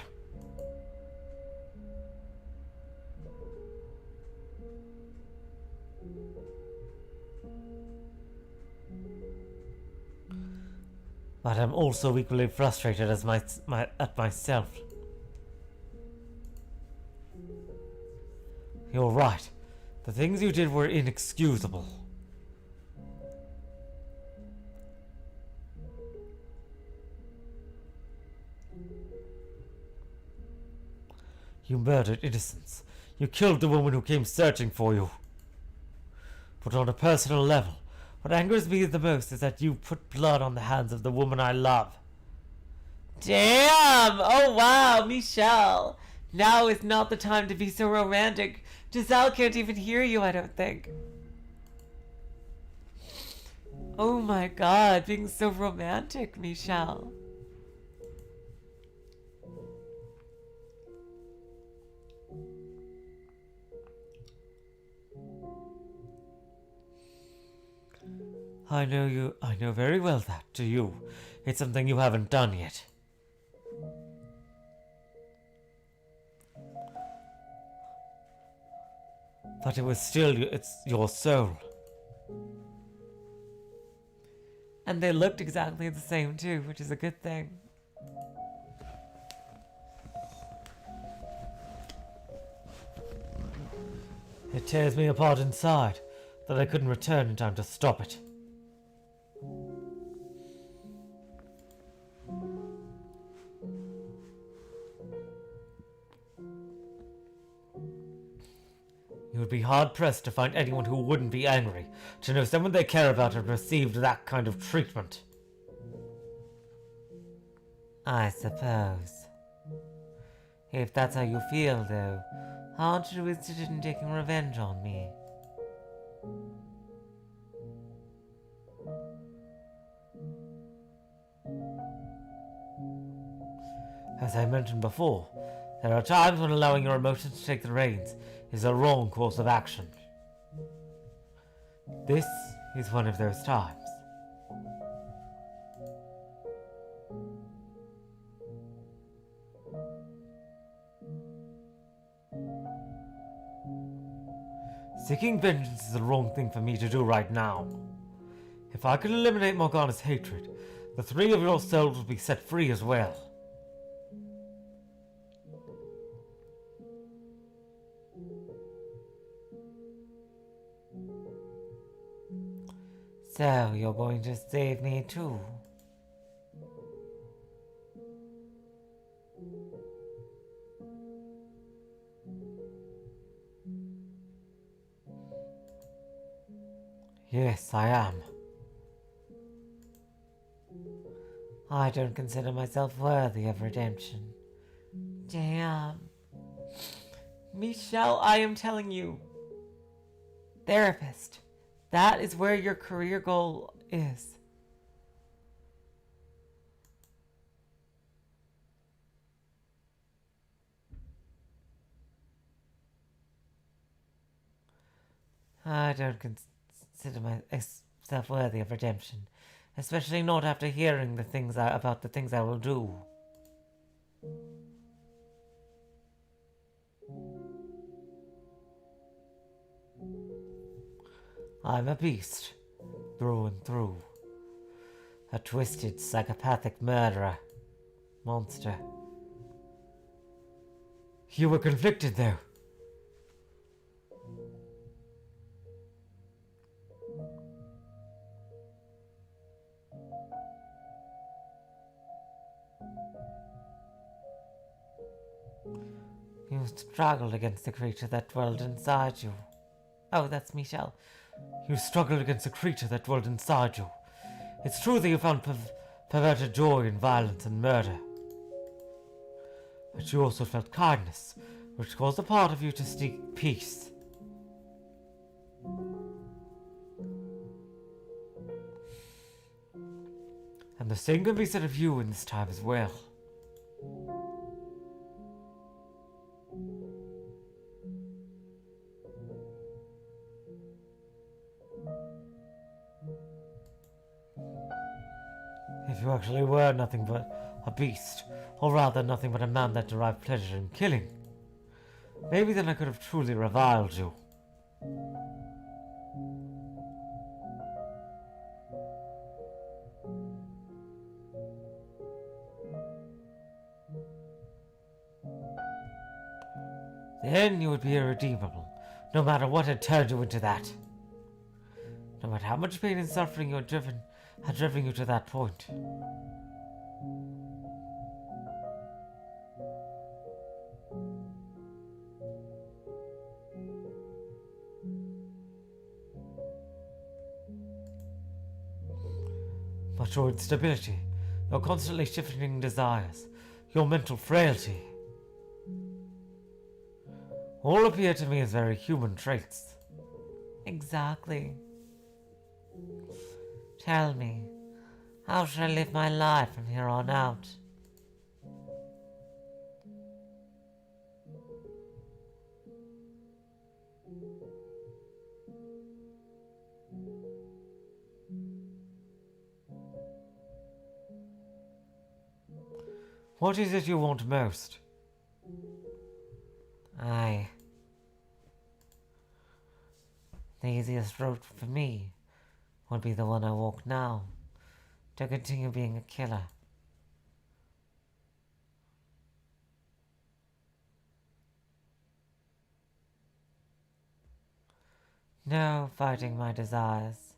But I'm also equally frustrated as at myself. You're right. The things you did were inexcusable. You murdered innocents. You killed the woman who came searching for you. But on a personal level, what angers me the most is that you put blood on the hands of the woman I love. Damn! Oh wow, Michelle. Now is not the time to be so romantic. Giselle can't even hear you, I don't think. Oh my god, being so romantic, Michelle. I know very well that, to you, it's something you haven't done yet. But it was still, it's your soul. And they looked exactly the same too, which is a good thing. It tears me apart inside that I couldn't return in time to stop it. You would be hard-pressed to find anyone who wouldn't be angry to know someone they care about had received that kind of treatment. I suppose. If that's how you feel, though, aren't you interested in taking revenge on me? As I mentioned before, there are times when allowing your emotions to take the reins is a wrong course of action. This is one of those times. Seeking vengeance is the wrong thing for me to do right now. If I could eliminate Morgana's hatred, the three of your souls would be set free as well. So, you're going to save me too? Yes, I am. I don't consider myself worthy of redemption. Damn. Michelle, I am telling you. Therapist. That is where your career goal is. I don't consider myself worthy of redemption, especially not after hearing about the things I will do. I'm a beast, through and through. A twisted, psychopathic murderer. Monster. You were conflicted, though. You struggled against the creature that dwelled inside you. Oh, that's Michelle. You struggled against the creature that dwelled inside you. It's true that you found perverted joy in violence and murder. But you also felt kindness, which caused a part of you to seek peace. And the same can be said of you in this time as well. If you actually were nothing but a beast, or rather nothing but a man that derived pleasure in killing, maybe then I could have truly reviled you. Then you would be irredeemable, no matter what had turned you into that. No matter how much pain and suffering you had driven you to that point. But your instability, your constantly shifting desires, your mental frailty, all appear to me as very human traits. Exactly. Tell me, how should I live my life from here on out? What is it you want most? Aye. The easiest route for me would be the one I walk now, to continue being a killer. No fighting my desires,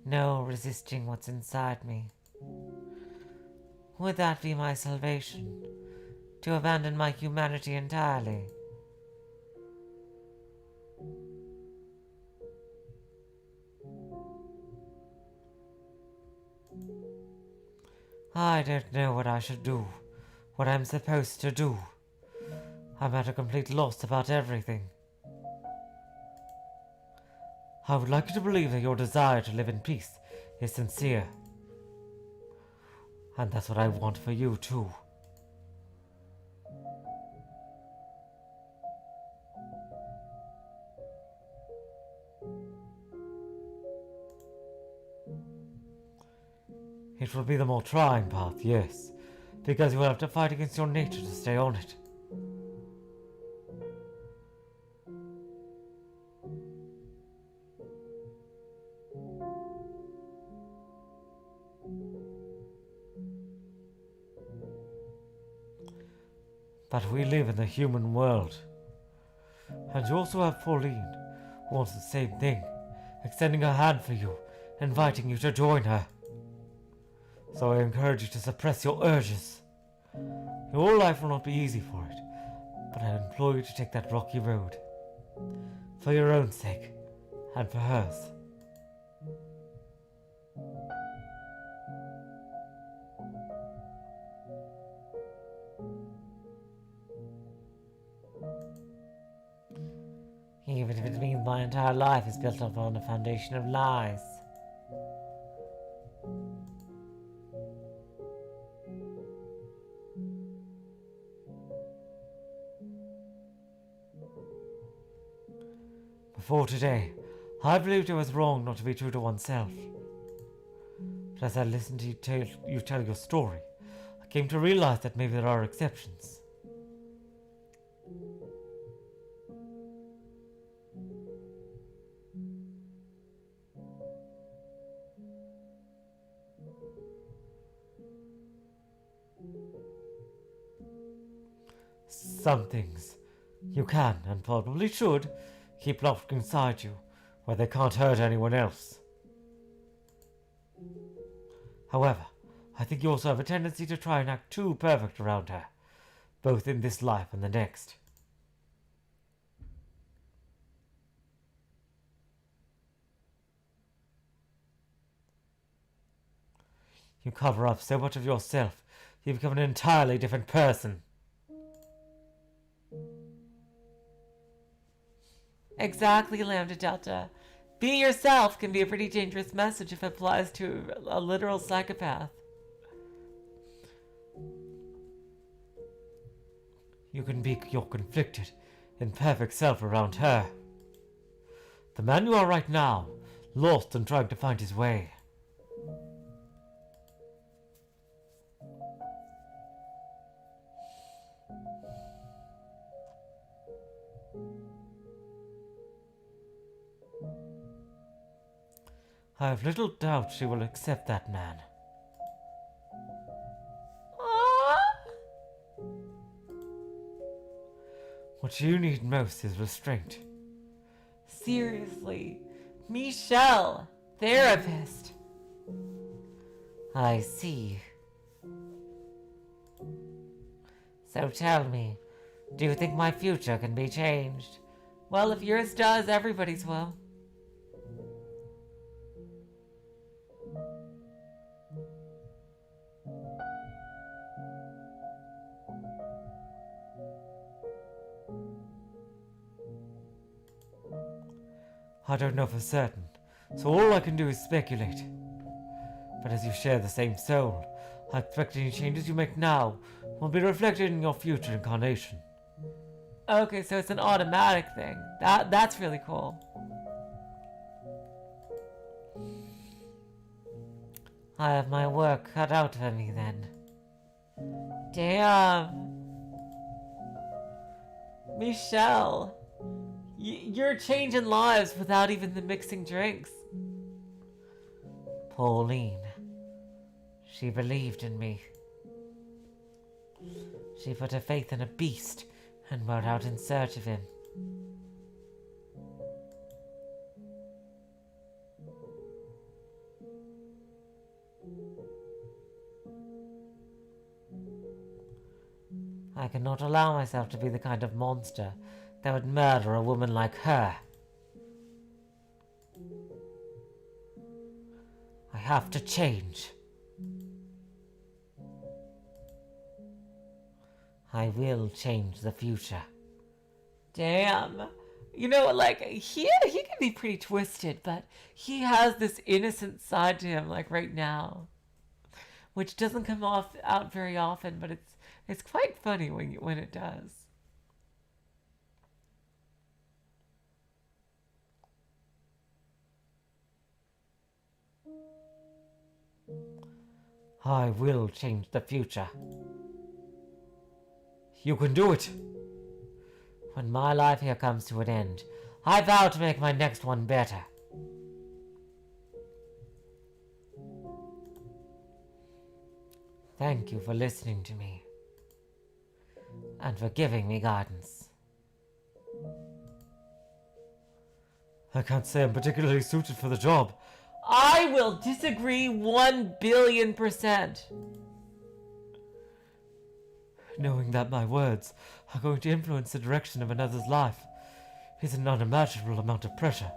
no resisting what's inside me. Would that be my salvation? To abandon my humanity entirely? I don't know what I should do, what I'm supposed to do. I'm at a complete loss about everything. I would like you to believe that your desire to live in peace is sincere. And that's what I want for you too. It will be the more trying path, yes, because you will have to fight against your nature to stay on it. But we live in the human world. And you also have Pauline, who wants the same thing, extending her hand for you, inviting you to join her. So I encourage you to suppress your urges. Your life will not be easy for it, but I implore you to take that rocky road. For your own sake, and for hers. Even if it means my entire life is built upon a foundation of lies. Before today, I believed it was wrong not to be true to oneself. But as I listened to you tell your story, I came to realize that maybe there are exceptions. Some things you can, and probably should, keep locked inside you, where they can't hurt anyone else. However, I think you also have a tendency to try and act too perfect around her, both in this life and the next. You cover up so much of yourself, you become an entirely different person. Exactly, Lambda Delta. Be yourself can be a pretty dangerous message if it applies to a literal psychopath. You can be your conflicted, imperfect self around her. The man you are right now, lost and trying to find his way. I have little doubt she will accept that man. What you need most is restraint. Seriously. Michelle, therapist. I see. So tell me, do you think my future can be changed? Well, if yours does, everybody's will. I don't know for certain, so all I can do is speculate. But as you share the same soul, I expect any changes you make now will be reflected in your future incarnation. Okay, so it's an automatic thing. That's really cool. I have my work cut out for me then. Damn. Michelle, you're changing lives without even the mixing drinks. Pauline. She believed in me. She put her faith in a beast and went out in search of him. I cannot allow myself to be the kind of monster that would murder a woman like her. I have to change. I will change the future. Damn. You know, like, he can be pretty twisted, but he has this innocent side to him, like, right now. Which doesn't come out very often, but it's quite funny when it does. I will change the future. You can do it. When my life here comes to an end, I vow to make my next one better. Thank you for listening to me and for giving me guidance. I can't say I'm particularly suited for the job. I will disagree 1,000,000,000%. Knowing that my words are going to influence the direction of another's life is an unimaginable amount of pressure.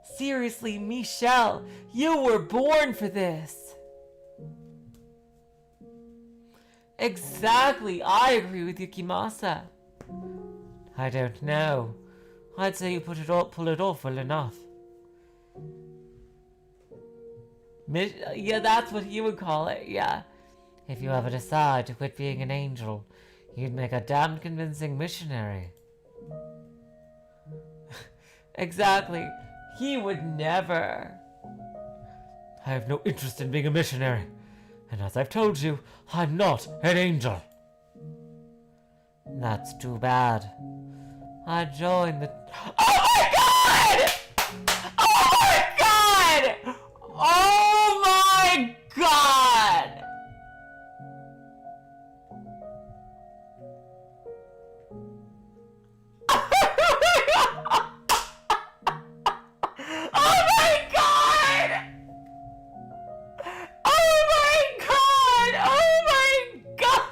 Seriously, Michelle, you were born for this. Exactly, I agree with Yukimasa. I don't know. I'd say you pull it off well enough. Yeah, that's what he would call it, yeah. If you ever decide to quit being an angel, you'd make a damned convincing missionary. Exactly. He would never. I have no interest in being a missionary. And as I've told you, I'm not an angel. That's too bad. I joined the... Oh my god! Oh my god! Oh my god! Oh my god! Oh my god! Oh my god!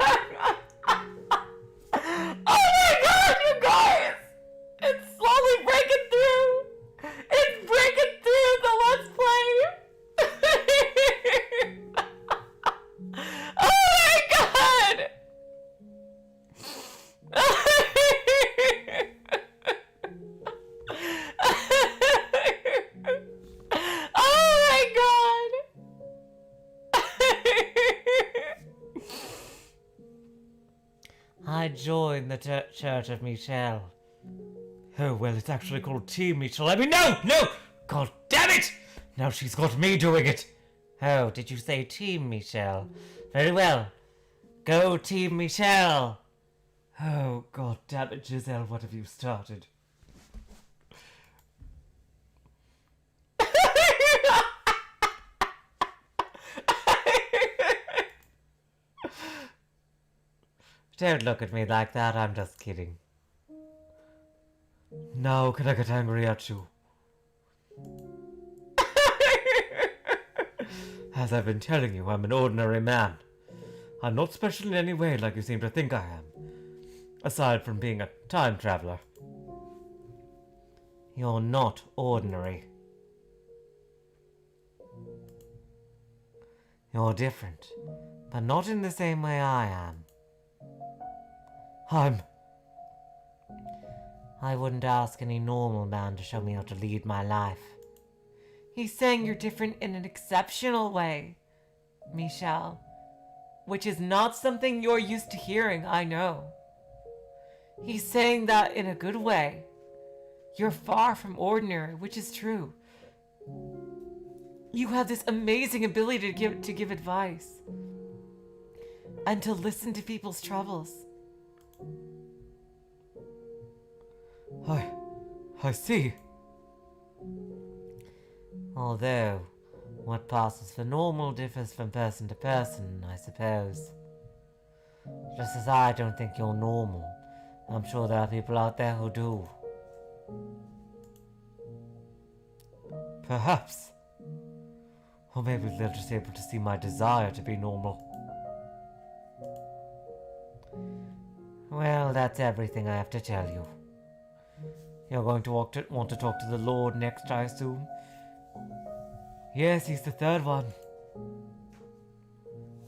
Oh my god, you guys! It's slowly breaking through! It's breaking through the Let's Play! Oh my god! Oh my god! I joined the Church of Michel. Oh, well, it's actually called Team Michel. I mean, no! No! God damn it! Now she's got me doing it. Oh, did you say Team Michel? Very well. Go Team Michel! Oh, god damn it, Giselle, what have you started? Don't look at me like that, I'm just kidding. Now can I get angry at you? As I've been telling you, I'm an ordinary man. I'm not special in any way like you seem to think I am. Aside from being a time traveler. You're not ordinary. You're different, but not in the same way I am. I wouldn't ask any normal man to show me how to lead my life. He's saying you're different in an exceptional way, Michel. Which is not something you're used to hearing, I know. He's saying that in a good way. You're far from ordinary, which is true. You have this amazing ability to give advice. And to listen to people's troubles. I see. Although, what passes for normal differs from person to person, I suppose. Just as I don't think you're normal, I'm sure there are people out there who do. Perhaps. Or maybe they're just able to see my desire to be normal. Well, that's everything I have to tell you. You're going to want to talk to the Lord next, I assume? Yes, he's the third one.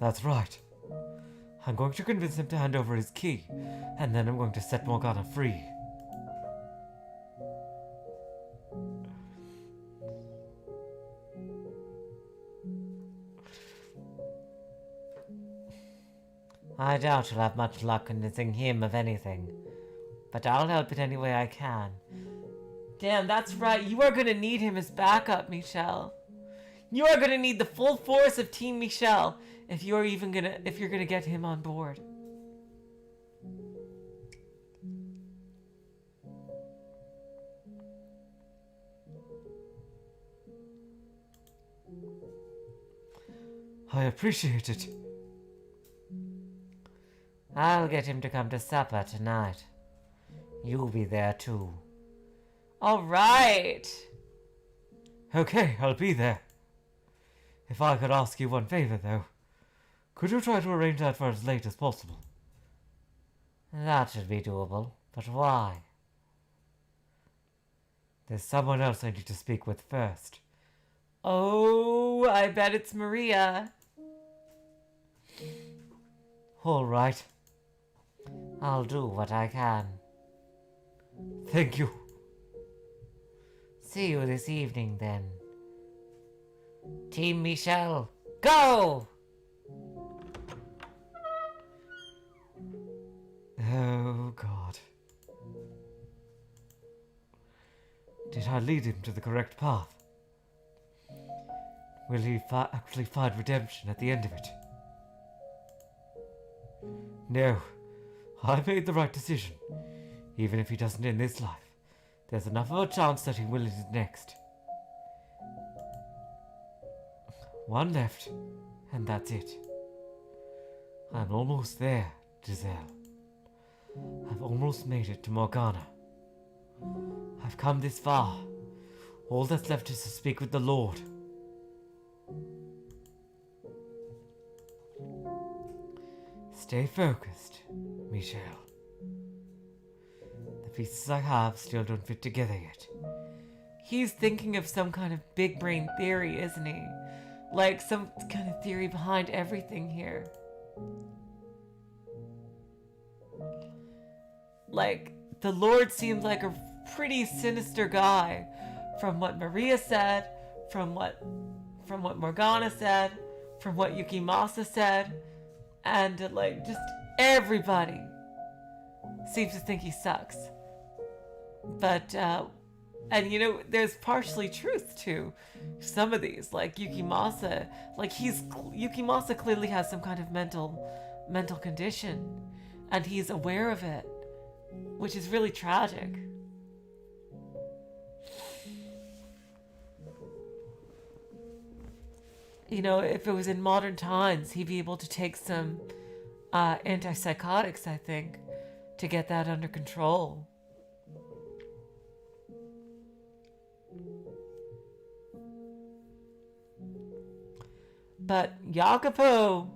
That's right. I'm going to convince him to hand over his key, and then I'm going to set Morgana free. I doubt you'll have much luck convincing him of anything, but I'll help it any way I can. Damn, that's right. You are gonna need him as backup, Michel. You are gonna need the full force of Team Michel if you're gonna get him on board. I appreciate it. I'll get him to come to supper tonight. You'll be there too. All right. Okay, I'll be there. If I could ask you one favor, though, could you try to arrange that for as late as possible? That should be doable, but why? There's someone else I need to speak with first. Oh, I bet it's Maria. All right. I'll do what I can. Thank you. See you this evening, then. Team Michel, go! Oh, God. Did I lead him to the correct path? Will he actually find redemption at the end of it? No, I made the right decision. Even if he doesn't in this life, there's enough of a chance that he will in the next. One left, and that's it. I'm almost there, Giselle. I've almost made it to Morgana. I've come this far. All that's left is to speak with the Lord. Stay focused, Michel. The pieces I have still don't fit together yet. He's thinking of some kind of big brain theory, isn't he? Like some kind of theory behind everything here. Like, the Lord seems like a pretty sinister guy from what Maria said, from what Morgana said, from what Yukimasa said, and like just everybody seems to think he sucks. But and you know, there's partially truth to some of these, like Yukimasa. Like Yukimasa clearly has some kind of mental condition, and he's aware of it, which is really tragic. You know, if it was in modern times, he'd be able to take some antipsychotics, I think, to get that under control. But Jacopo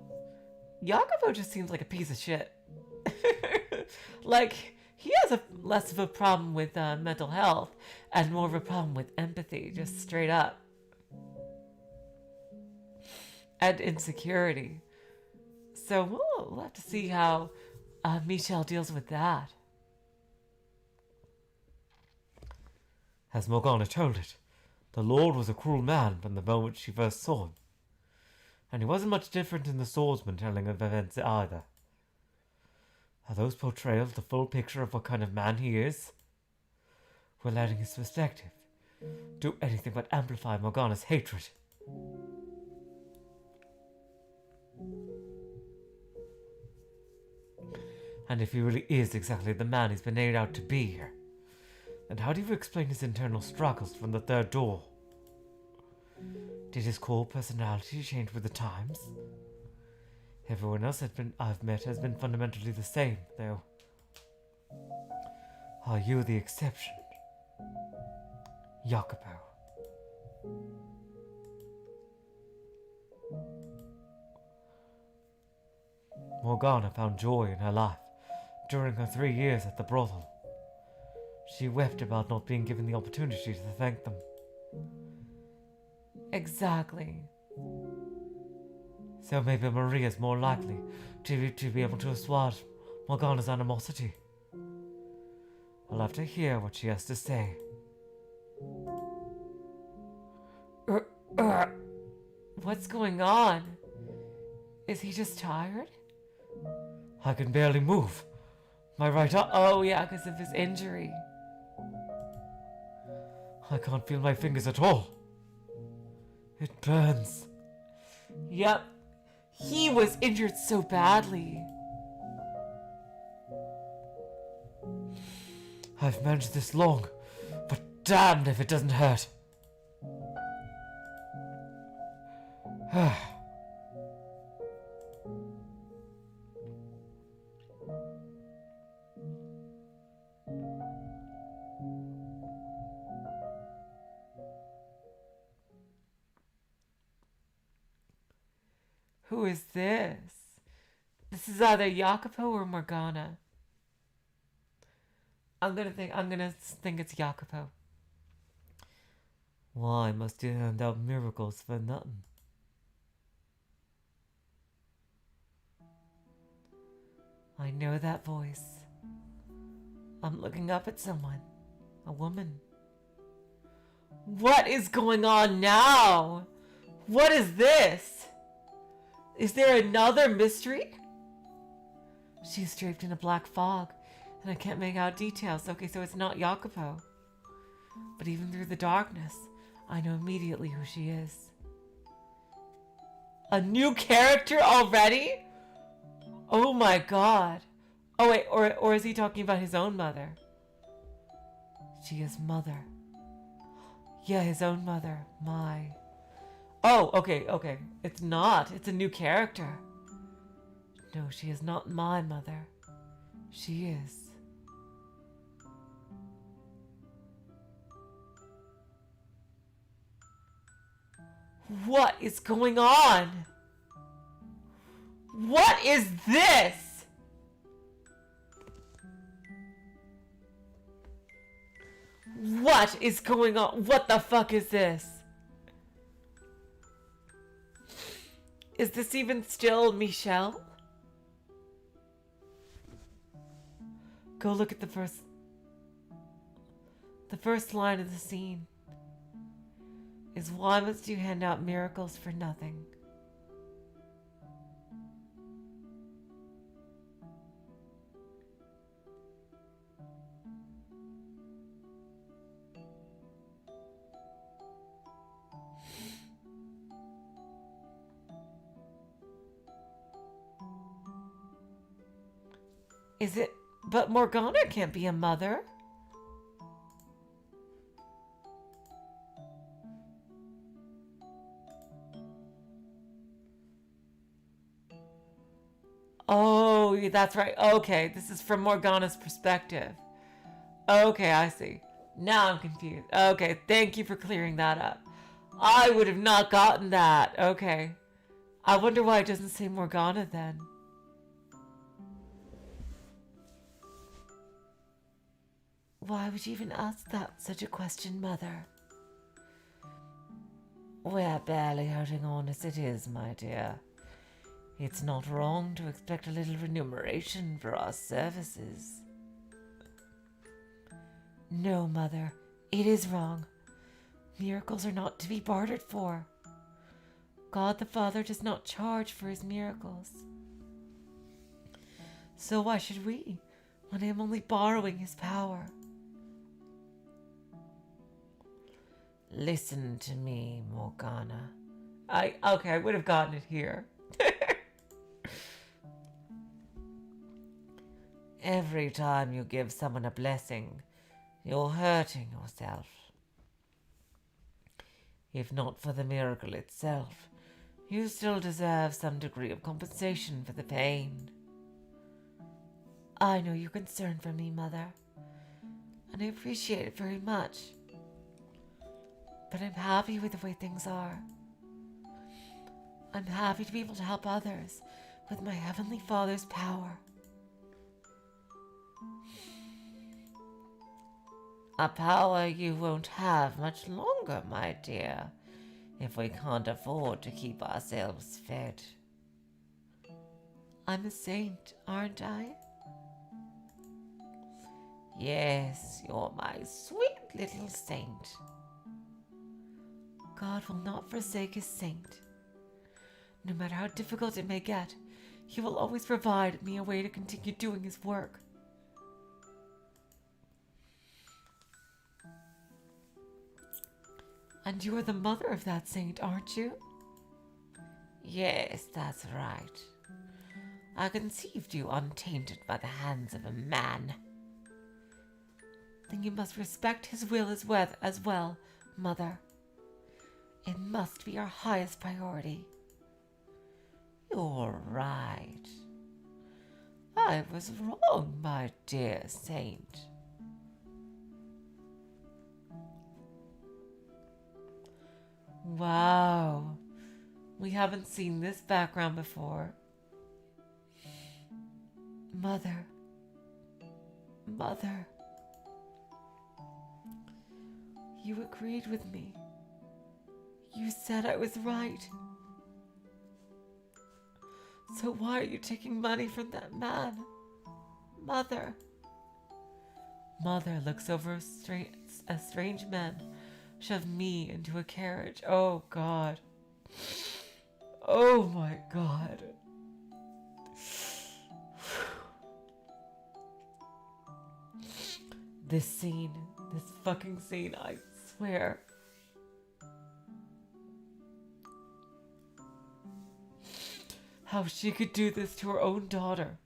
just seems like a piece of shit. Like, he has less of a problem with mental health and more of a problem with empathy, just straight up. And insecurity. So we'll have to see how Michel deals with that. As Morgana told it, the Lord was a cruel man from the moment she first saw him. And he wasn't much different in the Swordsman telling of events either. Are those portrayals the full picture of what kind of man he is? Will adding his perspective do anything but amplify Morgana's hatred? And if he really is exactly the man he's been made out to be here, then how do you explain his internal struggles from the third door? Did his core personality change with the times? Everyone else I've met has been fundamentally the same, though. Are you the exception, Jacopo? Morgana found joy in her life during her 3 years at the brothel. She wept about not being given the opportunity to thank them. Exactly. So maybe Maria's more likely to be able to assuage Morgana's animosity. I'll have to hear what she has to say. What's going on? Is he just tired? I can barely move. My right arm. Oh yeah, because of his injury. I can't feel my fingers at all. It burns. Yep. He was injured so badly. I've managed this long, but damned if it doesn't hurt. Who is this? This is either Jacopo or Morgana. I'm gonna think it's Jacopo. Why must you hand out miracles for nothing? I know that voice. I'm looking up at someone. A woman. What is going on now? What is this? Is there another mystery? She's draped in a black fog, and I can't make out details. Okay, so it's not Jacopo. But even through the darkness, I know immediately who she is. A new character already? Oh my god. Oh wait, or is he talking about his own mother? She is mother. Yeah, his own mother. My. Oh, okay. It's not. It's a new character. No, she is not my mother. She is. What is going on? What is this? What is going on? What the fuck is this? Is this even still Michelle? Go look at the first line of the scene. Is why must you hand out miracles for nothing? Is it? But Morgana can't be a mother. Oh, that's right. Okay, this is from Morgana's perspective. Okay, I see. Now I'm confused. Okay, thank you for clearing that up. I would have not gotten that. Okay. I wonder why it doesn't say Morgana then. Why would you even ask that such a question, Mother? We're barely hurting on as it is, my dear. It's not wrong to expect a little remuneration for our services. No, Mother, it is wrong. Miracles are not to be bartered for. God the Father does not charge for his miracles. So why should we, when I am only borrowing his power? Listen to me, Morgana. I would have gotten it here. Every time you give someone a blessing, you're hurting yourself. If not for the miracle itself, you still deserve some degree of compensation for the pain. I know you're concerned for me, Mother, and I appreciate it very much. But I'm happy with the way things are. I'm happy to be able to help others with my Heavenly Father's power. A power you won't have much longer, my dear, if we can't afford to keep ourselves fed. I'm a saint, aren't I? Yes, you're my sweet little saint. God will not forsake his saint. No matter how difficult it may get, he will always provide me a way to continue doing his work. And you are the mother of that saint, aren't you? Yes, that's right. I conceived you untainted by the hands of a man. Then you must respect his will as well, Mother. It must be our highest priority. You're right. I was wrong, my dear saint. Wow. We haven't seen this background before. Mother. Mother. You agreed with me. You said I was right. So why are you taking money from that man? Mother. Mother looks over a strange man shove me into a carriage. Oh God. Oh my God. This scene, this fucking scene, I swear. how she could do this to her own daughter.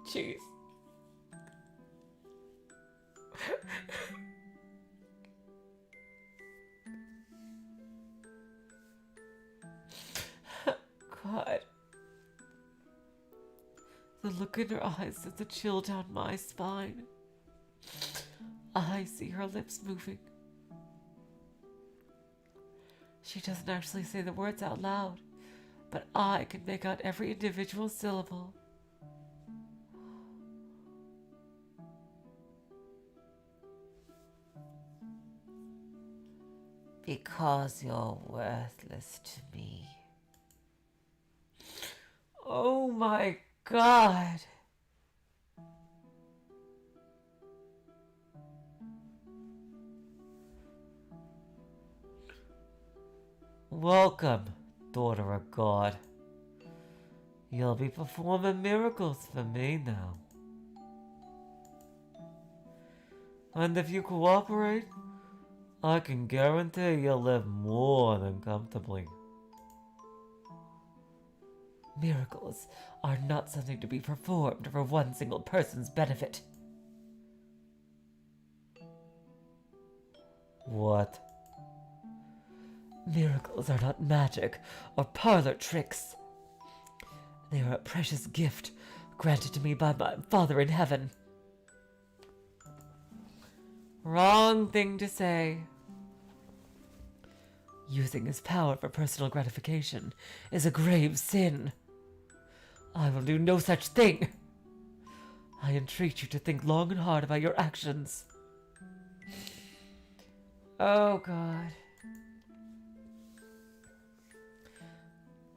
Jeez. God. The look in her eyes sends a chill down my spine. I see her lips moving. She doesn't actually say the words out loud, but I can make out every individual syllable. Because you're worthless to me. Oh my God. Welcome, daughter of God. You'll be performing miracles for me now. And if you cooperate, I can guarantee you'll live more than comfortably. Miracles are not something to be performed for one single person's benefit. What? Miracles are not magic or parlor tricks. They are a precious gift granted to me by my Father in heaven. Wrong thing to say. Using his power for personal gratification is a grave sin. I will do no such thing. I entreat you to think long and hard about your actions. Oh, God.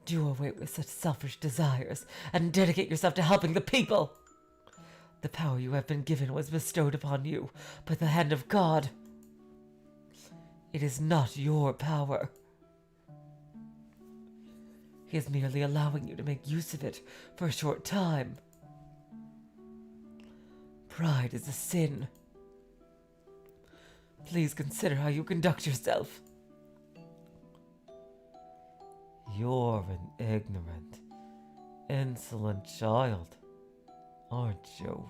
Do away with such selfish desires and dedicate yourself to helping the people. The power you have been given was bestowed upon you by the hand of God. It is not your power. He is merely allowing you to make use of it for a short time. Pride is a sin. Please consider how you conduct yourself. You're an ignorant, insolent child, aren't you?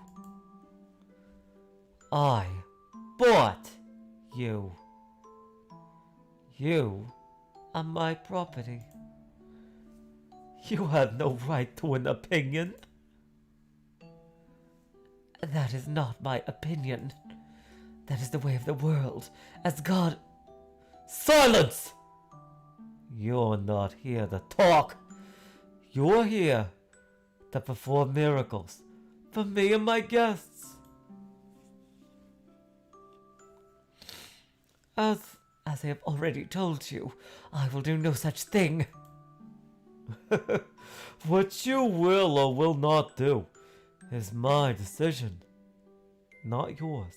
I bought you. You are my property. You have no right to an opinion. That is not my opinion. That is the way of the world, as God... Silence! You're not here to talk. You're here to perform miracles for me and my guests. As I have already told you, I will do no such thing. What you will or will not do is my decision, not yours.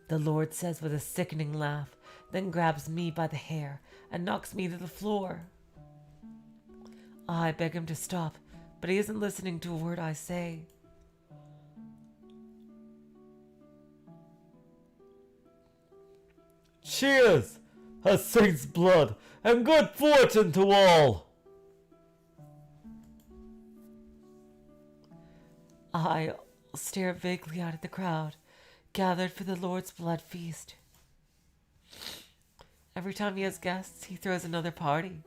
The Lord says with a sickening laugh, then grabs me by the hair and knocks me to the floor. I beg him to stop, but he isn't listening to a word I say. Cheers! A saint's blood and good fortune to all! I stare vaguely out at the crowd, gathered for the Lord's blood feast. Every time he has guests, he throws another party,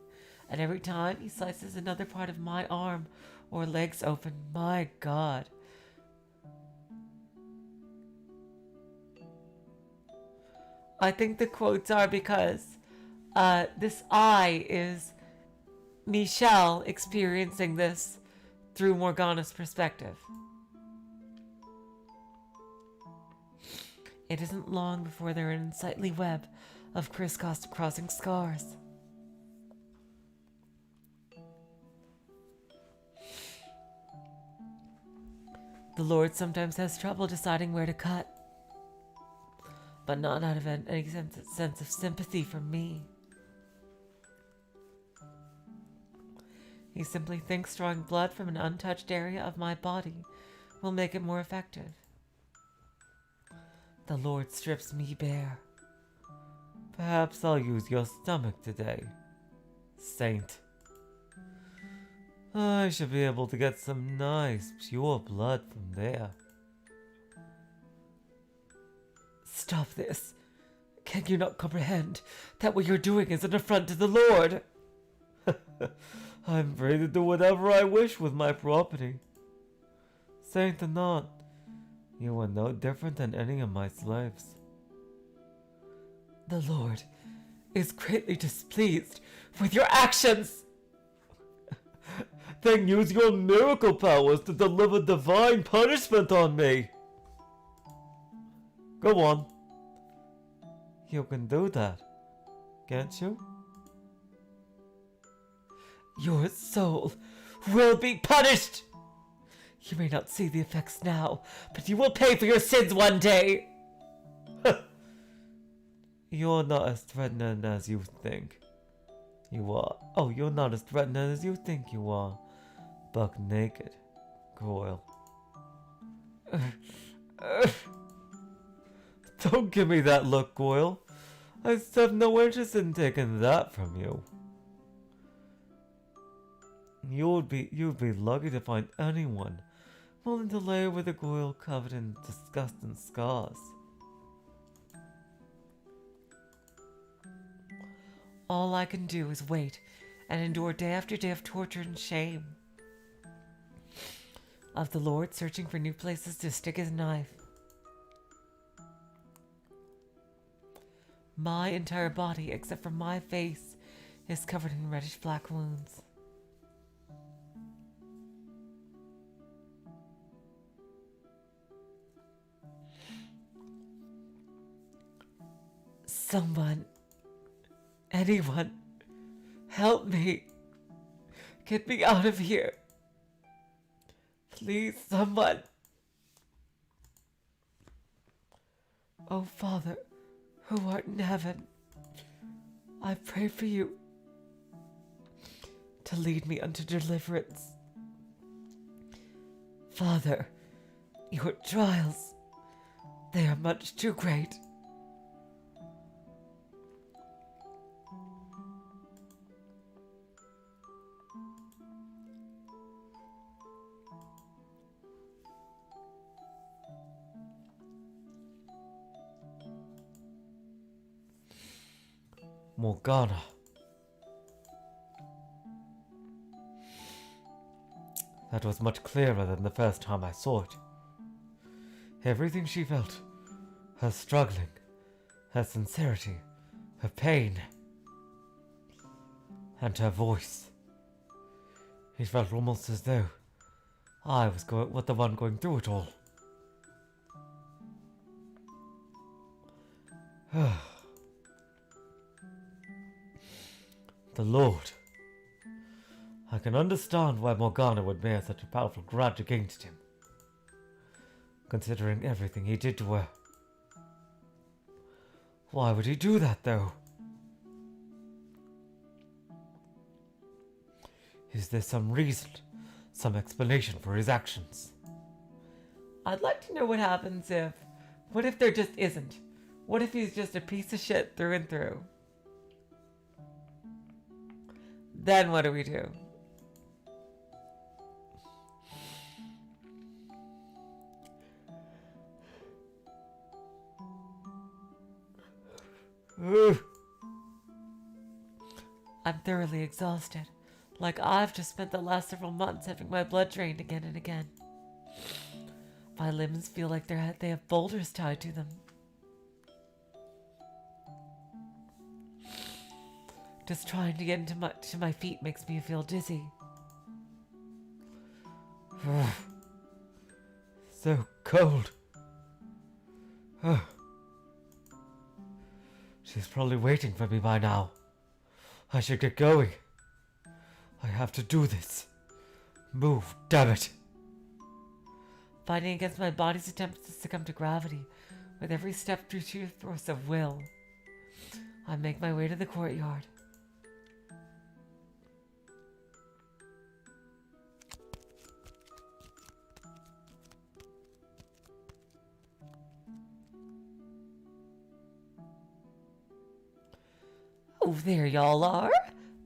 and every time he slices another part of my arm or legs open. My God. I think the quotes are because this I is Michelle experiencing this through Morgana's perspective. It isn't long before they're in an unsightly web of crisscrossing scars. The Lord sometimes has trouble deciding where to cut, but not out of any sense of sympathy for me. He simply thinks drawing blood from an untouched area of my body will make it more effective. the Lord strips me bare. Perhaps I'll use your stomach today, Saint. I should be able to get some nice, pure blood from there. Stop this. Can you not comprehend that what you're doing is an affront to the Lord? I'm free to do whatever I wish with my property. Saint Anon, you are no different than any of my slaves. The Lord is greatly displeased with your actions. Then use your miracle powers to deliver divine punishment on me. Go on. You can do that, can't you? Your soul will be punished. You may not see the effects now, but you will pay for your sins one day. You're not as threatening as you think you are. Oh, you're not as threatening as you think you are. Buck naked, Goyle. Don't give me that look, Goyle. I have no interest in taking that from you. You'd be lucky to find anyone willing to lay with a Goyle covered in disgusting scars. All I can do is wait and endure day after day of torture and shame. Of the Lord searching for new places to stick his knife. My entire body, except for my face, is covered in reddish black wounds. Someone, anyone, help me. Get me out of here. Please, someone. Oh, Father, who art in heaven, I pray for you to lead me unto deliverance. Father, your trials, they are much too great. Morgana. That was much clearer than the first time I saw it. Everything she felt, her struggling, her sincerity, her pain, and her voice. It felt almost as though I was the one going through it all. The Lord. I can understand why Morgana would bear such a powerful grudge against him, considering everything he did to her. Why would he do that, though? Is there some reason, some explanation for his actions? I'd like to know what happens if... What if there just isn't? What if he's just a piece of shit through and through? Then what do we do? I'm thoroughly exhausted. Like I've just spent the last several months having my blood drained again and again. My limbs feel like they have boulders tied to them. Just trying to get to my feet makes me feel dizzy. So cold. She's probably waiting for me by now. I should get going. I have to do this. Move, damn it. Fighting against my body's attempts to succumb to gravity, with every step through sheer force of will, I make my way to the courtyard. Oh, there y'all are.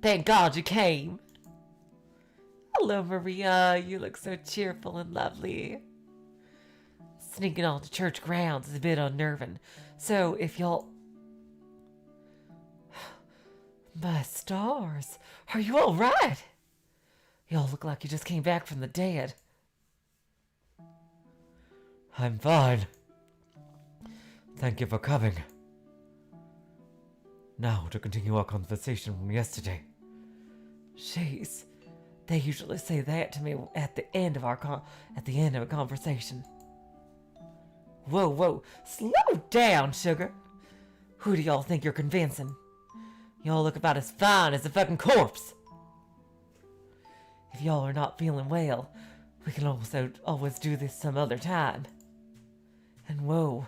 Thank God you came. Hello, Maria. You look so cheerful and lovely. Sneaking onto church grounds is a bit unnerving. So, if y'all... My stars. Are you all right? Y'all look like you just came back from the dead. I'm fine. Thank you for coming. Now to continue our conversation from yesterday. Jeez. They usually say that to me at the end of a conversation. Whoa. Slow down, sugar. Who do y'all think you're convincing? Y'all look about as fine as a fucking corpse. If y'all are not feeling well, we can also always do this some other time. And whoa,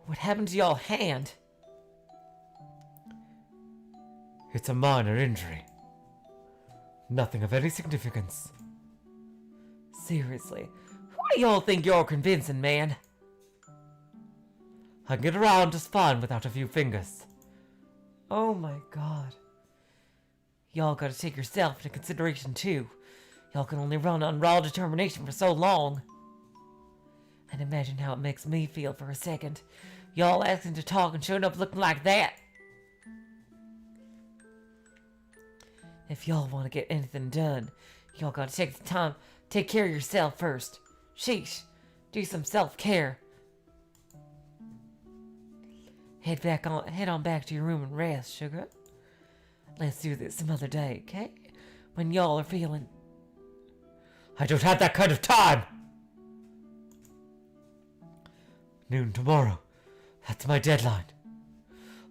what happened to y'all hand? It's a minor injury. Nothing of any significance. Seriously, who do y'all think you're convincing, man? I can get around just fine without a few fingers. Oh my god. Y'all gotta take yourself into consideration too. Y'all can only run on raw determination for so long. And imagine how it makes me feel for a second. Y'all asking to talk and showing up looking like that. If y'all want to get anything done, y'all gotta take the time, take care of yourself first. Sheesh, do some self-care. Head on back to your room and rest, sugar. Let's do this some other day, okay? When y'all are feeling... I don't have that kind of time! Noon tomorrow. That's my deadline.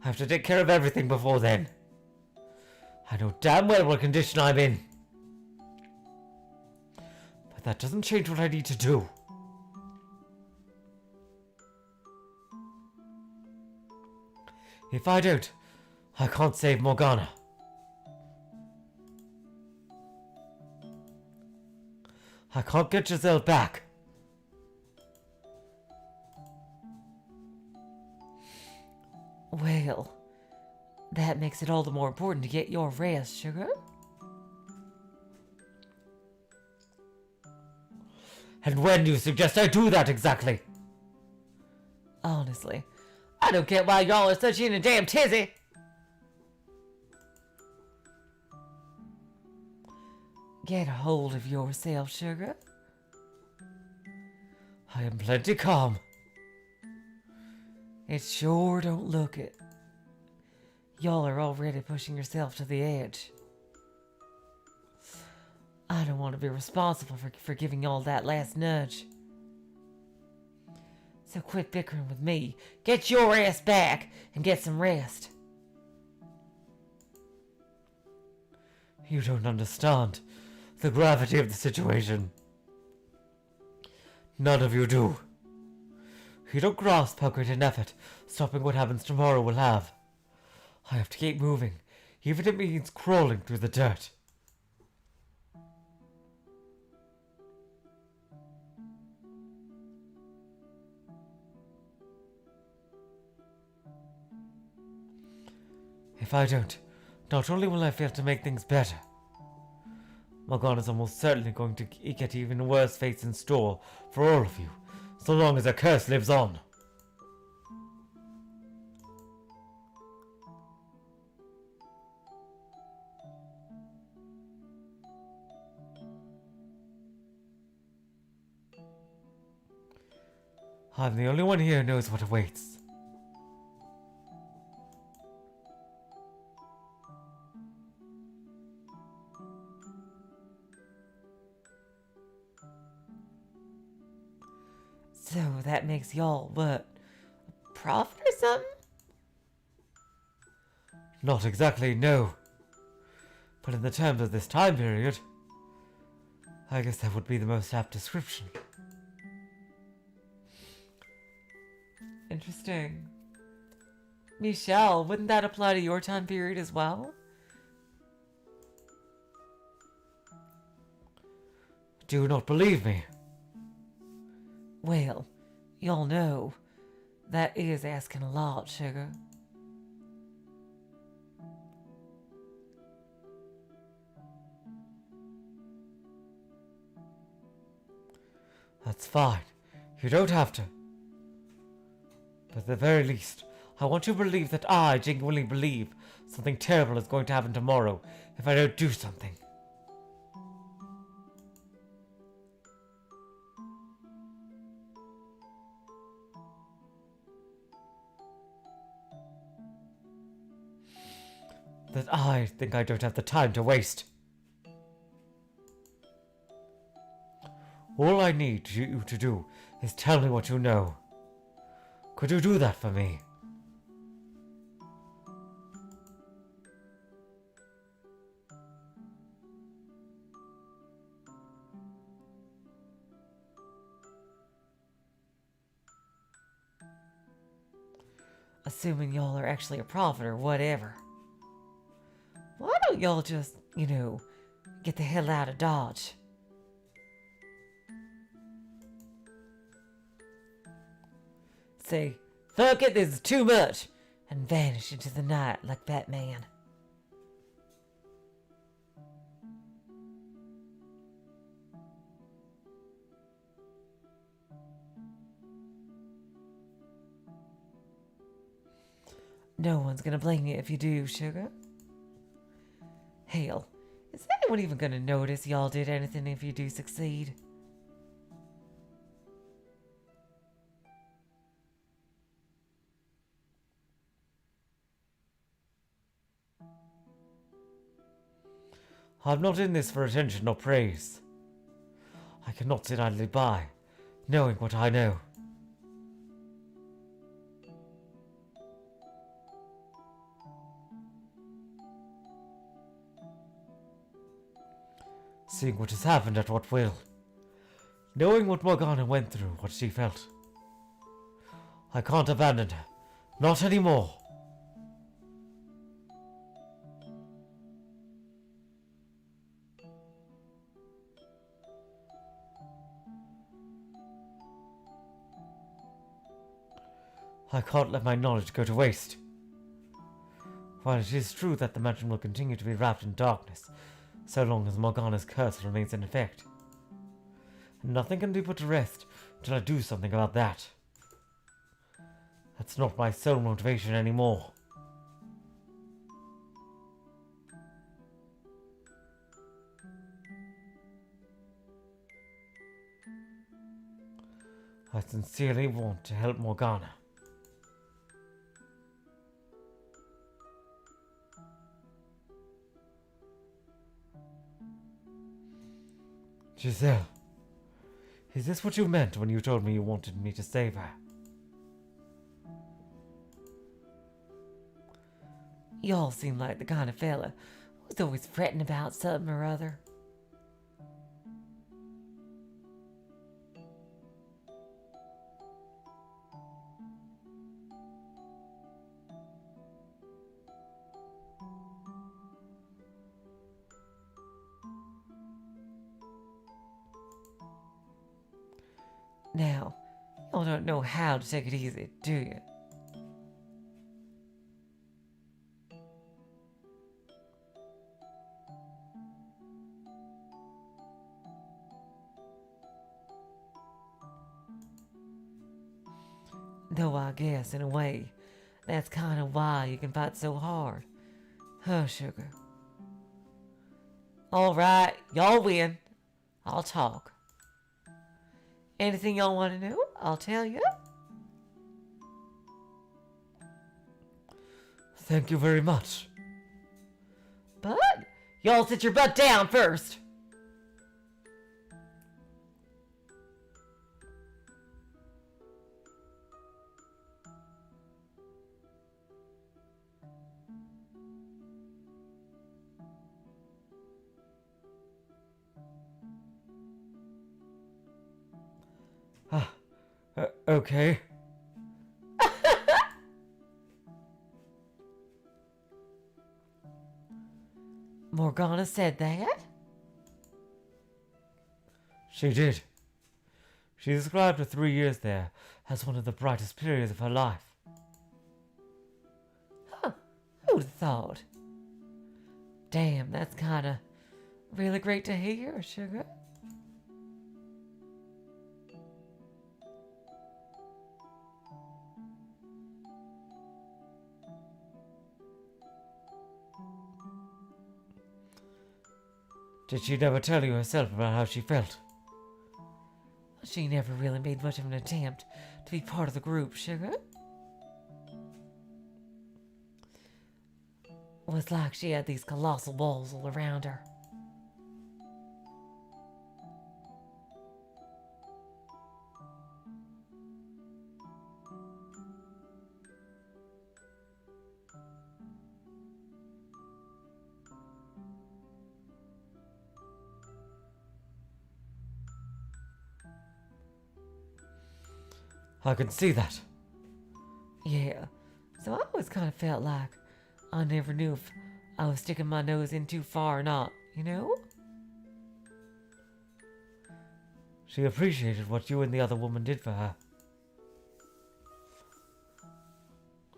I have to take care of everything before then. I know damn well what condition I'm in. But that doesn't change what I need to do. If I don't, I can't save Morgana. I can't get Giselle back. Well, that makes it all the more important to get your rest, sugar. And when do you suggest I do that exactly? Honestly, I don't get why y'all are such in a damn tizzy. Get a hold of yourself, sugar. I am plenty calm. It sure don't look it. Y'all are already pushing yourself to the edge. I don't want to be responsible for giving y'all that last nudge. So quit bickering with me. Get your ass back and get some rest. You don't understand the gravity of the situation. None of you do. You don't grasp how great an effort stopping what happens tomorrow will have. I have to keep moving, even if it means crawling through the dirt. If I don't, not only will I fail to make things better, Morgana's almost certainly going to get even worse fates in store for all of you, so long as her curse lives on. I'm the only one here who knows what awaits. So that makes y'all, what, a prophet or something? Not exactly, no. But in the terms of this time period, I guess that would be the most apt description. Interesting. Michelle, wouldn't that apply to your time period as well? Do you not believe me? Well, y'all know, that is asking a lot, sugar. That's fine. You don't have to. But at the very least, I want you to believe that I genuinely believe something terrible is going to happen tomorrow if I don't do something. That I think I don't have the time to waste. All I need you to do is tell me what you know. Could you do that for me? Assuming y'all are actually a prophet or whatever. Why don't y'all just, get the hell out of Dodge? Say, fuck it, this is too much, and vanish into the night like Batman. No one's gonna blame you if you do, sugar. Hell, is anyone even gonna notice y'all did anything if you do succeed? I'm not in this for attention or praise. I cannot sit idly by, knowing what I know. Seeing what has happened at what will. Knowing what Morgana went through, what she felt. I can't abandon her. Not anymore. I can't let my knowledge go to waste. While it is true that the mansion will continue to be wrapped in darkness, so long as Morgana's curse remains in effect. And nothing can be put to rest until I do something about that. That's not my sole motivation anymore. I sincerely want to help Morgana. Giselle, is this what you meant when you told me you wanted me to save her? Y'all seem like the kind of fella who's always fretting about something or other. Now, y'all don't know how to take it easy, do you? Though I guess, in a way, that's kind of why you can fight so hard. Huh, sugar? Alright, y'all win. I'll talk. Anything y'all want to know, I'll tell you. Thank you very much. But y'all sit your butt down first. Okay. Morgana said that? She did. She described her 3 years there as one of the brightest periods of her life. Huh, who'd have thought? Damn, that's kinda really great to hear, sugar. Did she never tell you herself about how she felt? She never really made much of an attempt to be part of the group, sugar. It was like she had these colossal walls all around her. I can see that. Yeah, so I always kind of felt like I never knew if I was sticking my nose in too far or not, you know? She appreciated what you and the other woman did for her.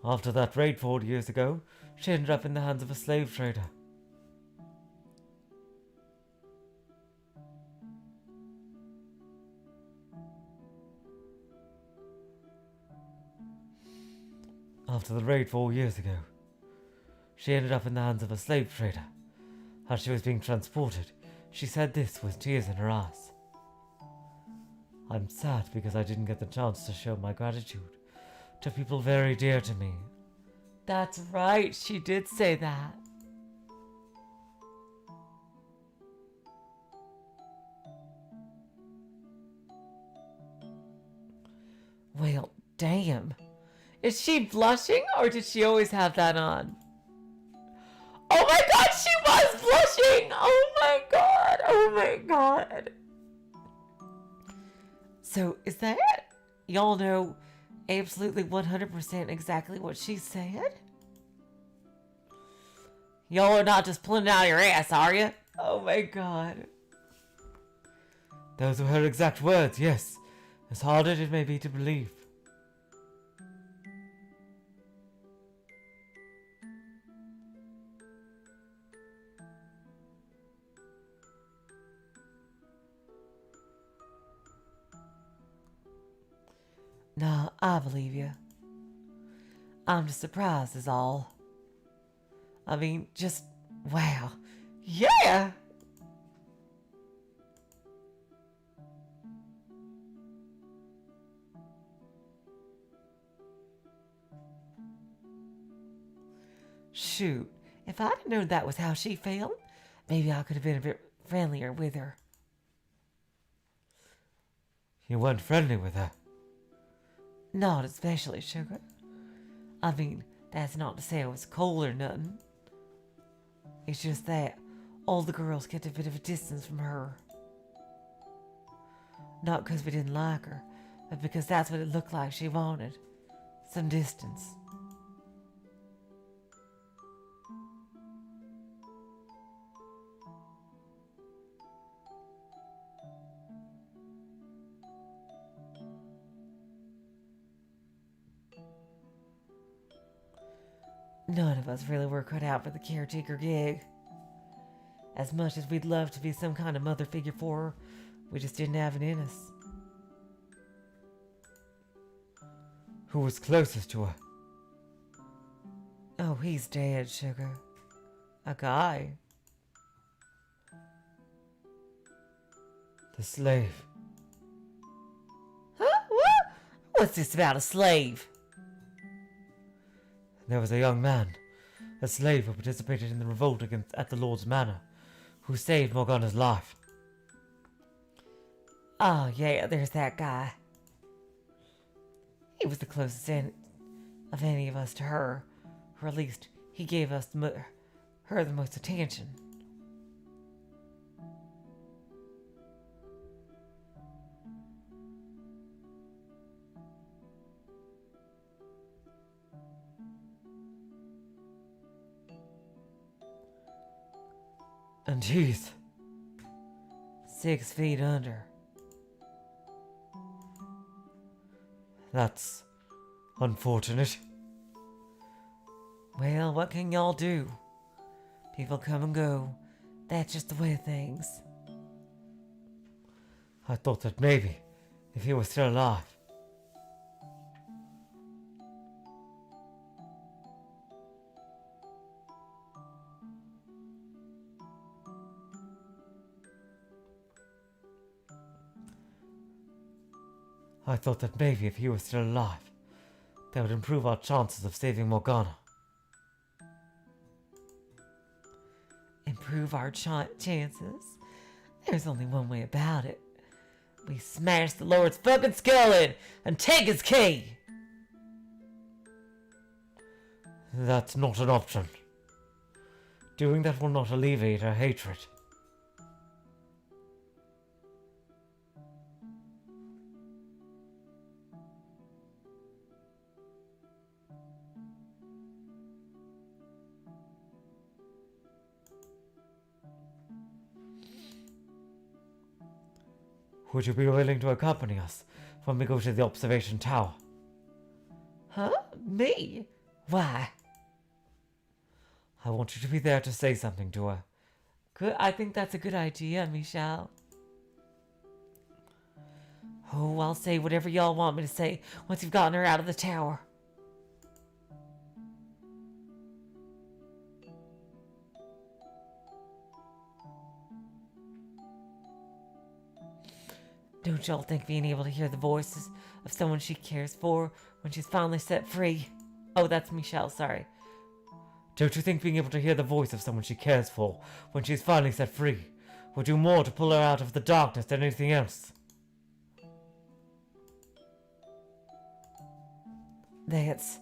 After that raid 40 years ago, she ended up in the hands of a slave trader. After the raid 4 years ago, she ended up in the hands of a slave trader. As she was being transported, she said this with tears in her eyes. I'm sad because I didn't get the chance to show my gratitude to people very dear to me. That's right, she did say that. Well, damn. Is she blushing or did she always have that on? Oh my god, she was blushing! Oh my god, oh my god. So, is that it? Y'all know absolutely 100% exactly what she said? Y'all are not just pulling it out of your ass, are you? Oh my god. Those were her exact words, yes, as hard as it may be to believe. Nah, I believe you. I'm just surprised is all. I mean, just, wow. Yeah! Shoot, if I'd known that was how she felt, maybe I could have been a bit friendlier with her. You weren't friendly with her. Not especially, sugar. I mean, that's not to say I was cold or nothing. It's just that all the girls kept a bit of a distance from her. Not because we didn't like her, but because that's what it looked like she wanted. Some distance. None of us really were cut out for the caretaker gig. As much as we'd love to be some kind of mother figure for her, we just didn't have it in us. Who was closest to her? Oh, he's dead, sugar. A guy. The slave. Huh? What? What's this about a slave? There was a young man, a slave who participated in the revolt at the Lord's Manor, who saved Morgana's life. Oh, yeah, there's that guy. He was the closest of any of us to her, or at least he gave us her the most attention. And he's 6 feet under. That's unfortunate. Well, what can y'all do? People come and go. That's just the way of things. I thought that maybe, if he was still alive. I thought that maybe if he was still alive, that would improve our chances of saving Morgana. Improve our chances? There's only one way about it. We smash the Lord's fucking skull in and take his key! That's not an option. Doing that will not alleviate our hatred. Would you be willing to accompany us when we go to the observation tower? Huh? Me? Why? I want you to be there to say something to her. Good. I think that's a good idea, Michelle. Oh, I'll say whatever y'all want me to say once you've gotten her out of the tower. Don't y'all think being able to hear the voices of someone she cares for when she's finally set free? Oh, that's Michelle, sorry. Don't you think being able to hear the voice of someone she cares for when she's finally set free will do more to pull her out of the darkness than anything else? That's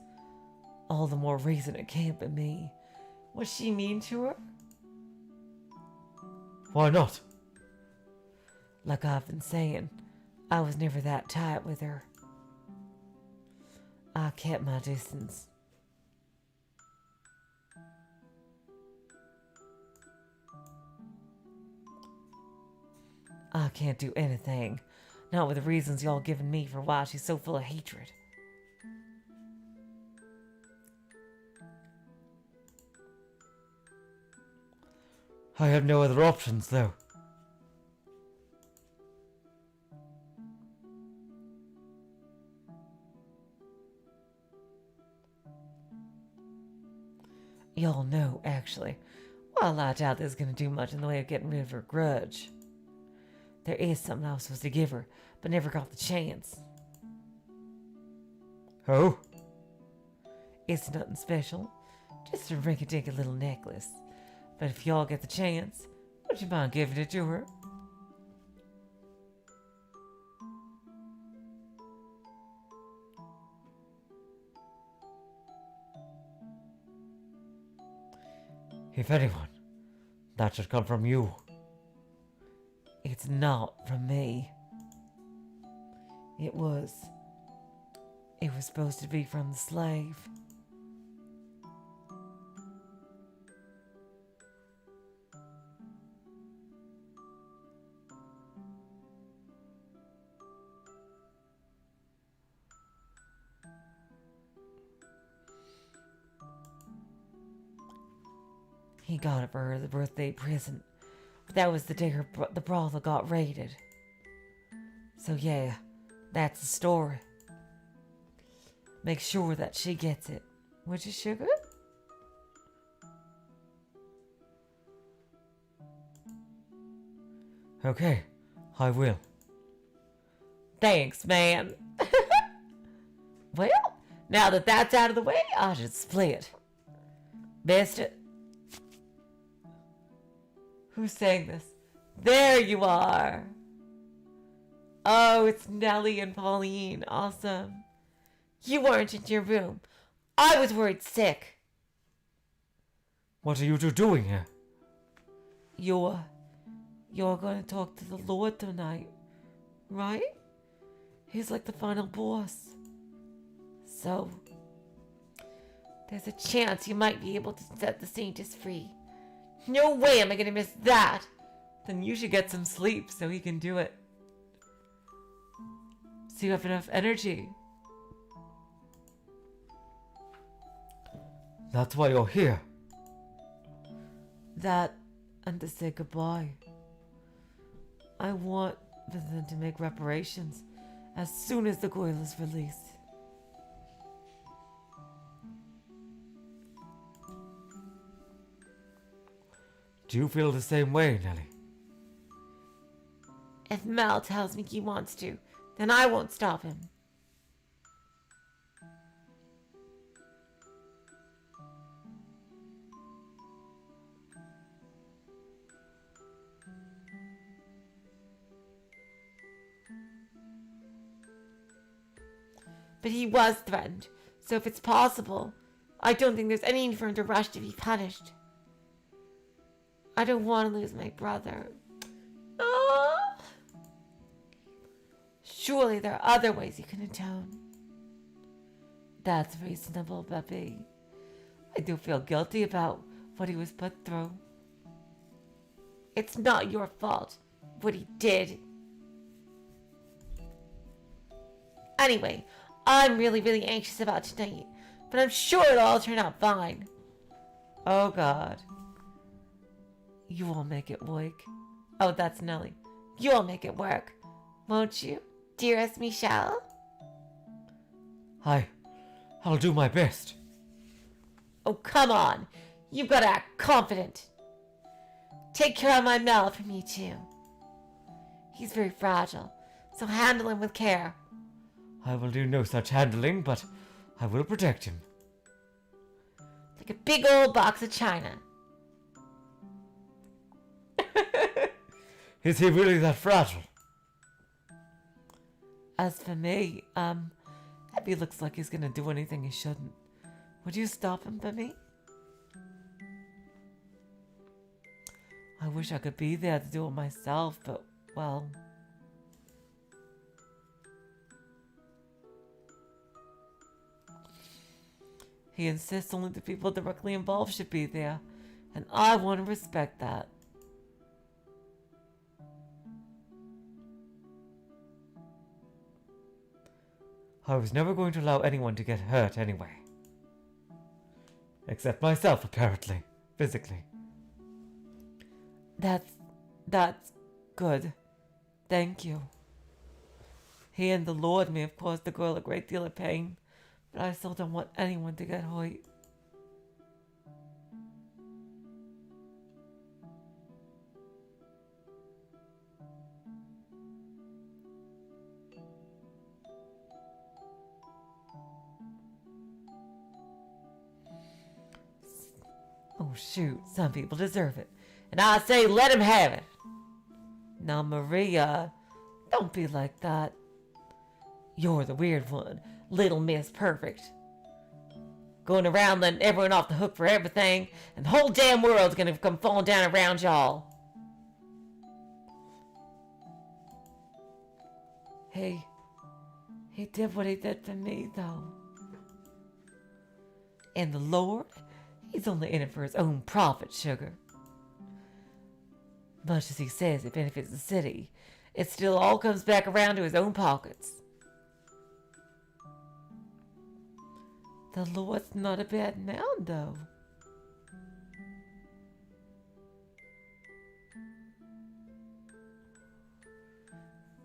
all the more reason it can't be me. Was she mean to her? Why not? Like I've been saying, I was never that tight with her. I kept my distance. I can't do anything. Not with the reasons y'all given me for why she's so full of hatred. I have no other options, though. Y'all know, actually. Well, I doubt this is going to do much in the way of getting rid of her grudge. There is something I was supposed to give her, but never got the chance. Oh? It's nothing special. Just a rinky-dinky little necklace. But if y'all get the chance, would you mind giving it to her? If anyone, that should come from you. It's not from me. It was supposed to be from the slave. He got it for her as a birthday present. But that was the day the brothel got raided. So yeah, that's the story. Make sure that she gets it. Would you, sugar? Okay, I will. Thanks, man. Well, now that that's out of the way, I should split. Best it. Who's saying this? There you are. Oh, it's Nellie and Pauline. Awesome. You weren't in your room. I was worried sick. What are you two doing here? You're going to talk to the Lord tonight, right? He's like the final boss. So, there's a chance you might be able to set the Saintess free. No way am I going to miss that. Then you should get some sleep so he can do it. So you have enough energy. That's why you're here. That and to say goodbye. I want them to make reparations as soon as the coil is released. Do you feel the same way, Nelly? If Mal tells me he wants to, then I won't stop him. But he was threatened, so if it's possible, I don't think there's any need for him to rush to be punished. I don't want to lose my brother. Ah! Surely there are other ways you can atone. That's reasonable, Bubby. I do feel guilty about what he was put through. It's not your fault, what he did. Anyway, I'm really anxious about tonight, but I'm sure it'll all turn out fine. Oh God. You will make it work. Oh, that's Nelly. You'll make it work, won't you, dearest Michelle? I'll do my best. Oh, come on. You've got to act confident. Take care of my Mel for me, too. He's very fragile, so handle him with care. I will do no such handling, but I will protect him. Like a big old box of china. Is he really that fragile? As for me, Abby looks like he's gonna do anything he shouldn't. Would you stop him for me? I wish I could be there to do it myself, but, well... He insists only the people directly involved should be there, and I want to respect that. I was never going to allow anyone to get hurt anyway. Except myself, apparently. Physically. That's good. Thank you. He and the Lord may have caused the girl a great deal of pain, but I still don't want anyone to get hurt. Oh shoot, some people deserve it. And I say let him have it. Now Maria, don't be like that. You're the weird one, Little Miss Perfect. Going around letting everyone off the hook for everything, and the whole damn world's gonna come falling down around y'all. He did what he did for me, though. And the Lord, he's only in it for his own profit, sugar. Much as he says it benefits the city, it still all comes back around to his own pockets. The Lord's not a bad man, though.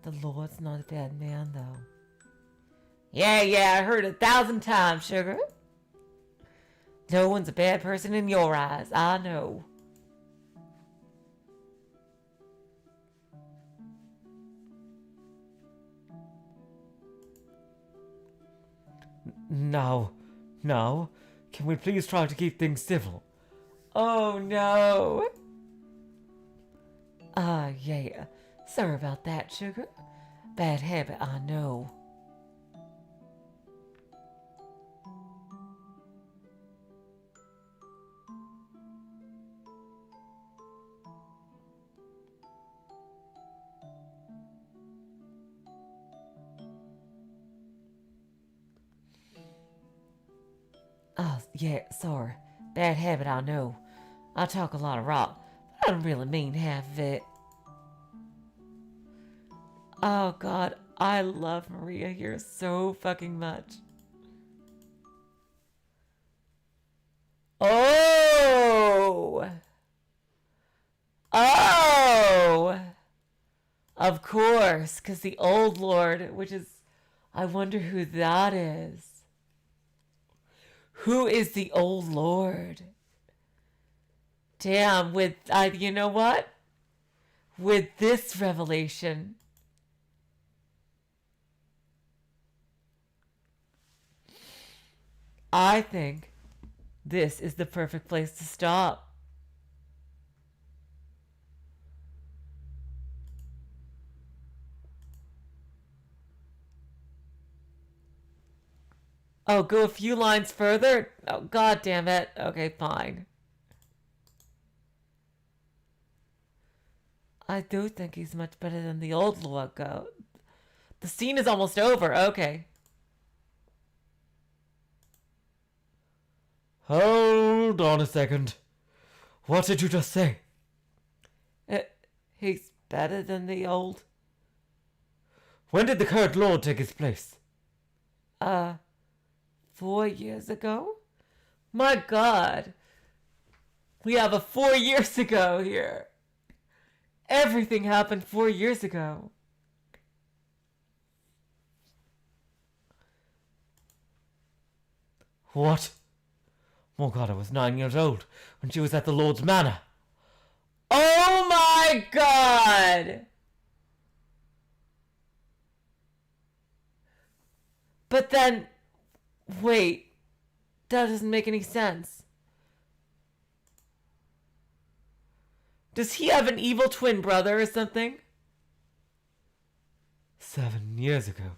The Lord's not a bad man, though. Yeah, I heard it 1,000 times, sugar. No one's a bad person in your eyes, I know. Now, can we please try to keep things civil? Oh, no. Yeah. Sorry about that, sugar. Bad habit, I know. Oh, yeah, sorry. Bad habit, I know. I talk a lot of rot, but I don't really mean half of it. Oh, God, I love Maria here so fucking much. Oh! Of course, because the old Lord, which is... I wonder who that is. Who is the old Lord? Damn, you know what? With this revelation, I think this is the perfect place to stop. Oh, go a few lines further? Oh, god damn it. Okay, fine. I do think he's much better than the old Lord Goat. The scene is almost over. Okay. Hold on a second. What did you just say? He's better than the old... When did the current lord take his place? 4 years ago? My god. We have a 4 years ago here. Everything happened 4 years ago. What? Morgana was 9 years old when she was at the Lord's Manor. Oh my god! But then, wait, that doesn't make any sense. Does he have an evil twin brother or something? 7 years ago.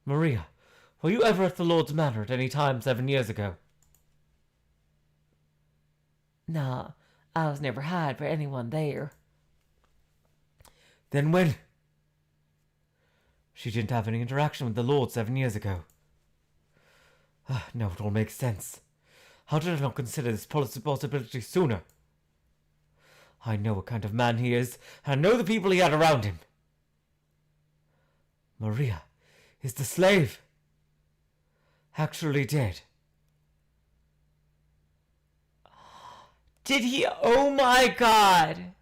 Maria, were you ever at the Lord's Manor at any time 7 years ago? Nah, I was never hired by anyone there. Then when? She didn't have any interaction with the Lord 7 years ago. Now it all makes sense. How did I not consider this possibility sooner? I know what kind of man he is, and I know the people he had around him. Maria is the slave. Actually dead. Did he? Oh my god!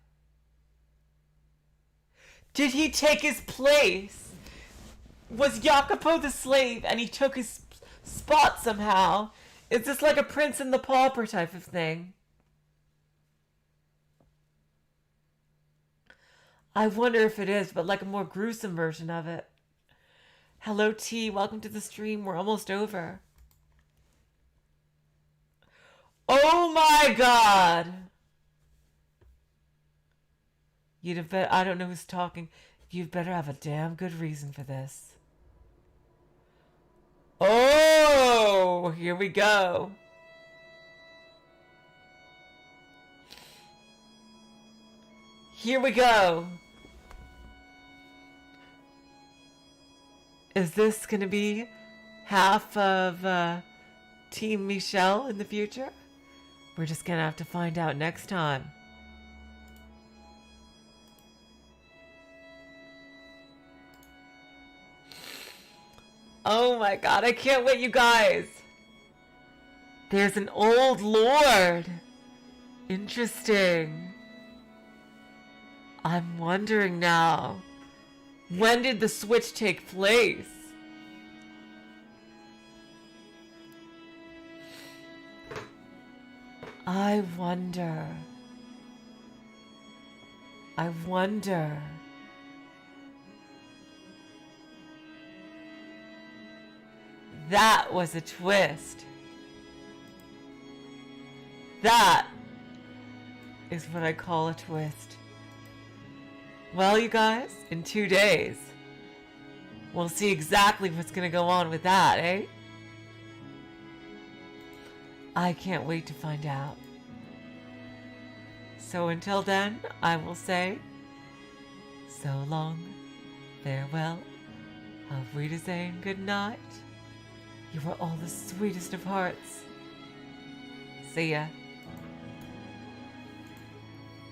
Did he take his place? Was Jacopo the slave and he took his spot somehow? Is this like a Prince and the Pauper type of thing? I wonder if it is, but like a more gruesome version of it. Hello T, welcome to the stream. We're almost over. Oh my god! You'd have bet I don't know who's talking. You'd better have a damn good reason for this. Oh, here we go. Here we go. Is this gonna be half of Team Michelle in the future? We're just gonna have to find out next time. Oh my god, I can't wait, you guys. There's an old lord. Interesting. I'm wondering now. When did the switch take place? I wonder. I wonder. That was a twist. That is what I call a twist. Well, you guys, in 2 days, we'll see exactly what's going to go on with that, eh? I can't wait to find out. So until then, I will say, so long, farewell, auf Wiedersehen, good night. You were all the sweetest of hearts. See ya.